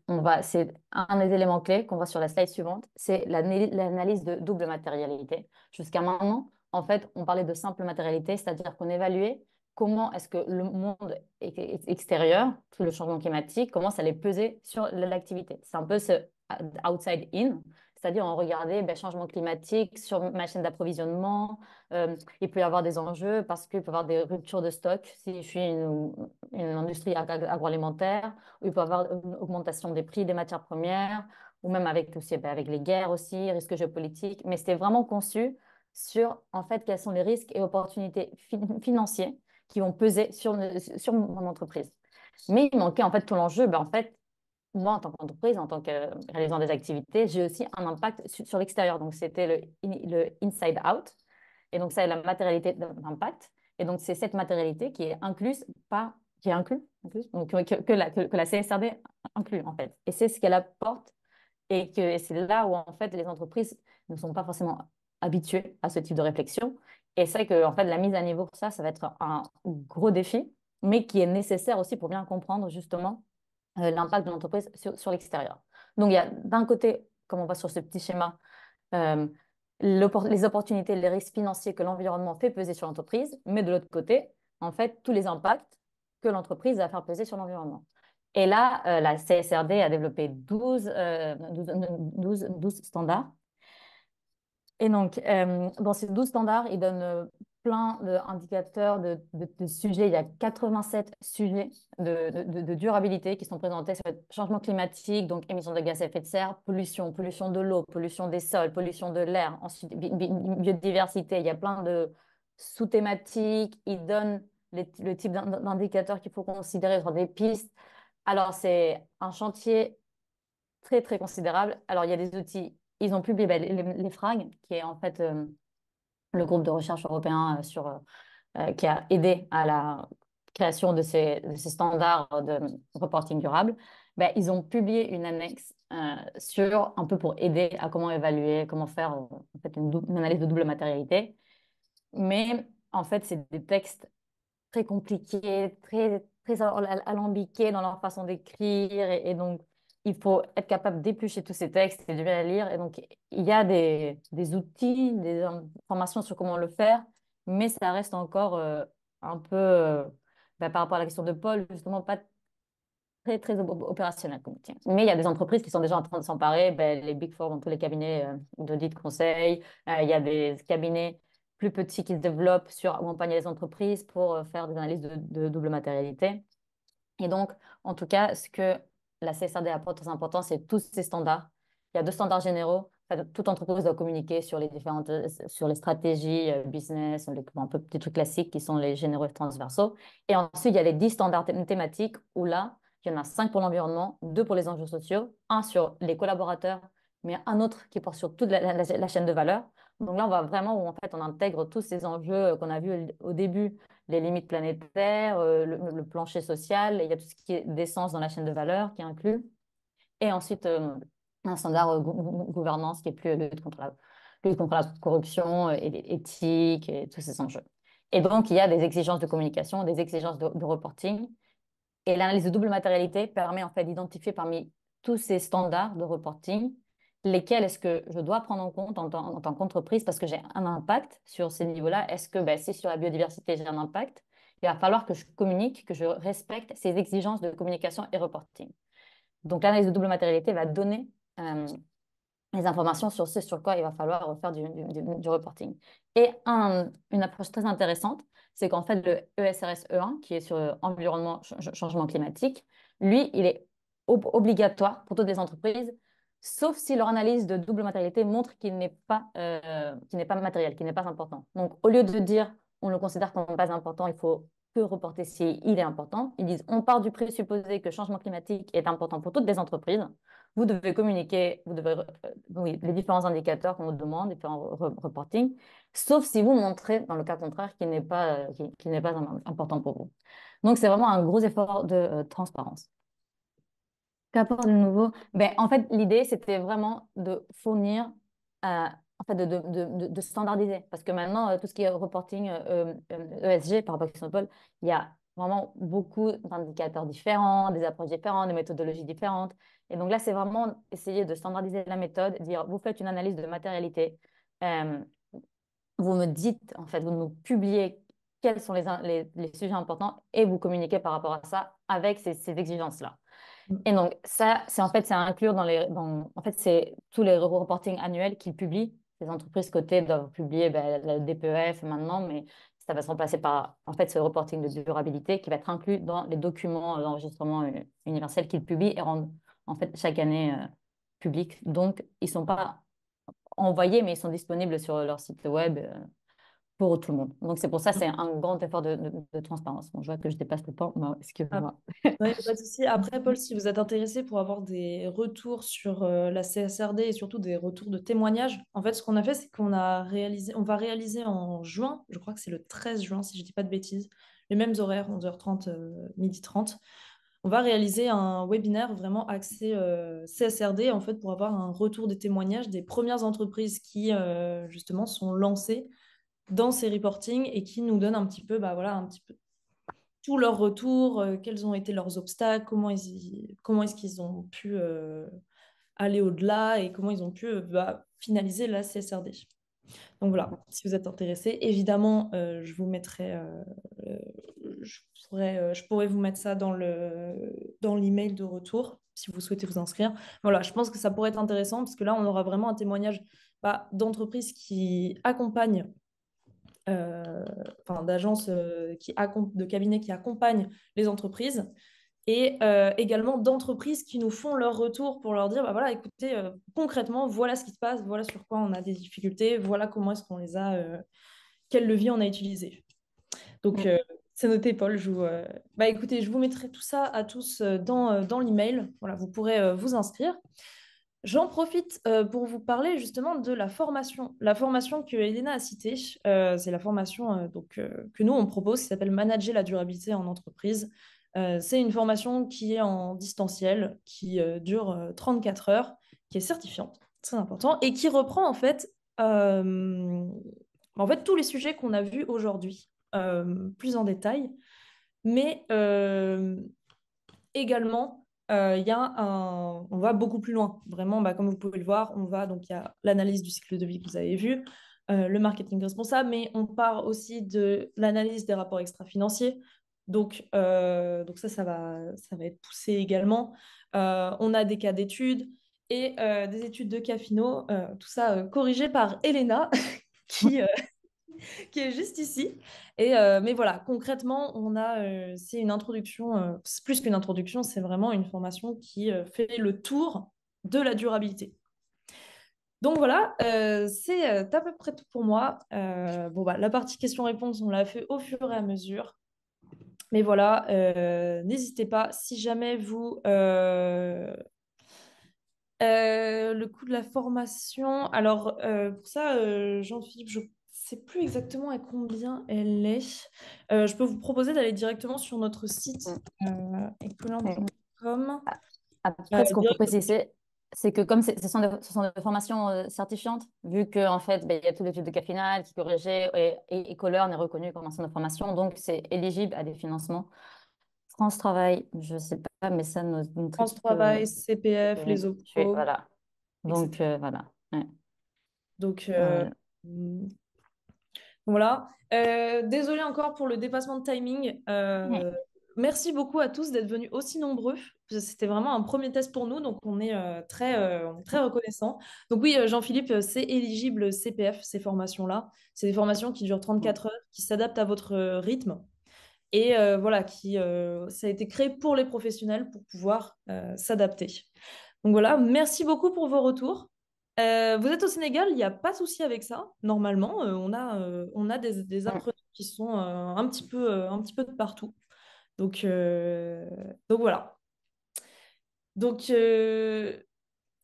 c'est un des éléments clés qu'on voit sur la slide suivante, c'est l'analyse de double matérialité. Jusqu'à maintenant, en fait, on parlait de simple matérialité, c'est-à-dire qu'on évaluait comment est-ce que le monde extérieur, tout le changement climatique, comment ça allait peser sur l'activité. C'est un peu ce outside in, c'est-à-dire on regardait changement climatique sur ma chaîne d'approvisionnement, il peut y avoir des enjeux parce qu'il peut y avoir des ruptures de stock si je suis une industrie agroalimentaire, ou il peut y avoir une augmentation des prix des matières premières, ou même avec les guerres aussi, risques géopolitiques. Mais c'était vraiment conçu sur en fait quels sont les risques et opportunités financiers qui vont peser sur mon entreprise. Mais il manquait en fait tout l'enjeu. En fait, moi, en tant qu'entreprise, en tant que réalisant des activités, j'ai aussi un impact sur l'extérieur. Donc, c'était le inside out. Et donc, ça est la matérialité d'impact. Et donc, c'est cette matérialité qui est incluse, donc, que la CSRD inclut, en fait. Et c'est ce qu'elle apporte. Et c'est là où, en fait, les entreprises ne sont pas forcément habituées à ce type de réflexion. Et c'est que, en fait, la mise à niveau, ça va être un gros défi, mais qui est nécessaire aussi pour bien comprendre, justement, l'impact de l'entreprise sur l'extérieur. Donc, il y a d'un côté, comme on voit sur ce petit schéma, euh, les opportunités, les risques financiers que l'environnement fait peser sur l'entreprise, mais de l'autre côté, en fait, tous les impacts que l'entreprise va faire peser sur l'environnement. Et là, la CSRD a développé 12 standards. Et donc, dans ces 12 standards, ils donnent plein d'indicateurs, de sujets. Il y a 87 sujets de durabilité qui sont présentés sur le changement climatique, donc émissions de gaz à effet de serre, pollution de l'eau, pollution des sols, pollution de l'air, ensuite biodiversité. Il y a plein de sous-thématiques. Ils donnent le type d'indicateurs qu'il faut considérer sur des pistes. Alors, c'est un chantier très, très considérable. Alors, il y a des outils. Ils ont publié les FRAG, qui est en fait le groupe de recherche européen qui a aidé à la création de ces standards de reporting durable. Ils ont publié une annexe sur un peu pour aider à comment évaluer, comment faire en fait une analyse de double matérialité. Mais en fait, c'est des textes très compliqués, très, très alambiqués dans leur façon d'écrire. Et donc, il faut être capable d'éplucher tous ces textes et de bien les lire. Et donc, il y a des outils, des informations sur comment le faire, mais ça reste encore un peu, par rapport à la question de Paul, justement, pas très, très opérationnel comme outil. Mais il y a des entreprises qui sont déjà en train de s'emparer, les Big Four, dans tous les cabinets d'audit de conseil. Il y a des cabinets plus petits qui se développent sur accompagner les entreprises pour faire des analyses de double matérialité. Et donc, en tout cas, ce que la CSRD apporte très important, c'est tous ces standards. Il y a 2 standards généraux. En fait, toute entreprise doit communiquer sur sur les stratégies business, un peu des trucs classiques qui sont les généraux et transversaux. Et ensuite, il y a les 10 standards thématiques où là, il y en a 5 pour l'environnement, 2 pour les enjeux sociaux, un sur les collaborateurs, mais un autre qui porte sur toute la chaîne de valeur. Donc là, on va vraiment où en fait on intègre tous ces enjeux qu'on a vus au début, les limites planétaires, le plancher social, il y a tout ce qui est d'essence dans la chaîne de valeur qui est inclus. Et ensuite, un standard gouvernance qui est plus lutte contre la corruption et l'éthique et tous ces enjeux. Et donc, il y a des exigences de communication, des exigences de reporting Et l'analyse de double matérialité permet en fait d'identifier parmi tous ces standards de reporting lesquels est-ce que je dois prendre en compte en tant qu'entreprise parce que j'ai un impact sur ces niveaux-là. Est-ce que si sur la biodiversité j'ai un impact, il va falloir que je communique, que je respecte ces exigences de communication et reporting. Donc l'analyse de double matérialité va donner les informations sur ce sur quoi il va falloir faire du reporting. Et une approche très intéressante, c'est qu'en fait, le ESRS E1, qui est sur environnement, changement climatique, lui, il est obligatoire pour toutes les entreprises, sauf si leur analyse de double matérialité montre qu'il n'est pas matériel, qu'il n'est pas important. Donc, au lieu de dire on le considère comme pas important, il faut que reporter si il est important, ils disent on part du présupposé que le changement climatique est important pour toutes les entreprises. Vous devez communiquer, oui, les différents indicateurs qu'on vous demande, différents reporting, sauf si vous montrez, dans le cas contraire, qu'il n'est pas important pour vous. Donc, c'est vraiment un gros effort de transparence. Qu'apporte de nouveau? En fait, l'idée, c'était vraiment de fournir, en fait, de standardiser. Parce que maintenant, tout ce qui est reporting ESG par rapport à Exxonmobil, il y a vraiment beaucoup d'indicateurs différents, des approches différentes, des méthodologies différentes. Et donc là, c'est vraiment essayer de standardiser la méthode, dire, vous faites une analyse de matérialité, euh, vous me dites, en fait, vous nous publiez quels sont les sujets importants et vous communiquez par rapport à ça avec ces exigences-là. Et donc, ça, c'est en fait, c'est à inclure en fait, c'est tous les reporting annuels qu'ils publient. Les entreprises cotées doivent publier la DPEF maintenant, mais ça va se remplacer par, en fait, ce reporting de durabilité qui va être inclus dans les documents d'enregistrement universel qu'ils publient et rendent, en fait, chaque année publics. Donc, ils ne sont pas envoyés, mais ils sont disponibles sur leur site web pour tout le monde. Donc, c'est pour ça, c'est un grand effort de transparence. Bon, je vois que je dépasse le temps, mais excusez-moi. Non, il y a pas de souci. Après, Paul, si vous êtes intéressé pour avoir des retours sur la CSRD et surtout des retours de témoignages, en fait, ce qu'on a fait, c'est on va réaliser en juin, je crois que c'est le 13 juin, si je ne dis pas de bêtises, les mêmes horaires, 11h30, 12h30. On va réaliser un webinaire vraiment axé CSRD, en fait, pour avoir un retour des témoignages des premières entreprises qui, justement, sont lancées dans ces reportings et qui nous donnent un petit peu, voilà, un petit peu tous leurs retours, quels ont été leurs obstacles, comment est-ce qu'ils ont pu aller au-delà et comment ils ont pu finaliser la CSRD. Donc voilà, si vous êtes intéressé, évidemment, je vous mettrai, euh, je pourrais vous mettre ça dans l'email de retour si vous souhaitez vous inscrire. Voilà, je pense que ça pourrait être intéressant parce que là, on aura vraiment un témoignage d'entreprises qui accompagnent d'agences de cabinets qui accompagnent les entreprises et également d'entreprises qui nous font leur retour pour leur dire, voilà, écoutez, concrètement, voilà ce qui se passe, voilà sur quoi on a des difficultés, voilà comment est-ce qu'on les a, quel levier on a utilisé. Donc, c'est noté, Paul. Écoutez, je vous mettrai tout ça à tous dans l'email. Voilà, vous pourrez vous inscrire. J'en profite pour vous parler justement de la formation. La formation que Elena a citée, c'est la formation que nous, on propose, qui s'appelle Manager la durabilité en entreprise. C'est une formation qui est en distanciel, qui dure 34 heures, qui est certifiante, très important, et qui reprend en fait tous les sujets qu'on a vus aujourd'hui, plus en détail, mais également, on va beaucoup plus loin. Vraiment, comme vous pouvez le voir, donc il y a l'analyse du cycle de vie que vous avez vu, le marketing responsable, mais on part aussi de l'analyse des rapports extra-financiers. Donc ça va être poussé également. On a des cas d'études et des études de cas finaux, tout ça corrigé par Elena, qui, qui est juste ici. Mais voilà, concrètement, c'est une introduction, c'est plus qu'une introduction, c'est vraiment une formation qui fait le tour de la durabilité. Donc voilà, c'est à peu près tout pour moi. La partie questions-réponses, on l'a fait au fur et à mesure. Mais voilà, n'hésitez pas, si jamais le coût de la formation, alors pour ça, Jean-Philippe, je ne sais plus exactement à combien elle est. Je peux vous proposer d'aller directement sur notre site ecolab.com. Après, ce qu'on peut préciser, c'est que comme ce sont des formations certifiantes, vu qu'en fait, il y a tout l'étude de cas final qui est corrigé et Ecolern est reconnu comme un centre de formation, donc c'est éligible à des financements. France Travail, je sais pas, mais ça, notre France équipe, Travail, CPF, les OPCO, voilà. Donc, etc. voilà. Ouais. Donc, Euh, voilà. Désolée encore pour le dépassement de timing. ouais. Merci beaucoup à tous d'être venus aussi nombreux. C'était vraiment un premier test pour nous, donc on est très reconnaissants. Donc oui, Jean-Philippe, c'est éligible CPF, ces formations-là. C'est des formations qui durent 34 heures, qui s'adaptent à votre rythme. Et voilà, ça a été créé pour les professionnels pour pouvoir s'adapter. Donc voilà, merci beaucoup pour vos retours. Vous êtes au Sénégal, il n'y a pas de souci avec ça. Normalement, on a des apprenants qui sont un petit peu de partout. Donc, euh, donc voilà. Donc,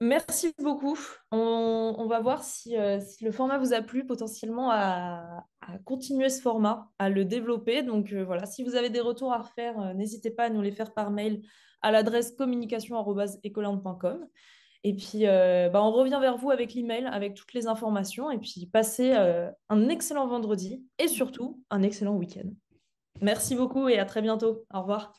merci beaucoup. On va voir si le format vous a plu, potentiellement à continuer ce format, à le développer. Donc voilà, si vous avez des retours à refaire, n'hésitez pas à nous les faire par mail à l'adresse communication@ecoland.com. Et puis, on revient vers vous avec l'email, avec toutes les informations. Et puis, passez un excellent vendredi et surtout un excellent week-end. Merci beaucoup et à très bientôt. Au revoir.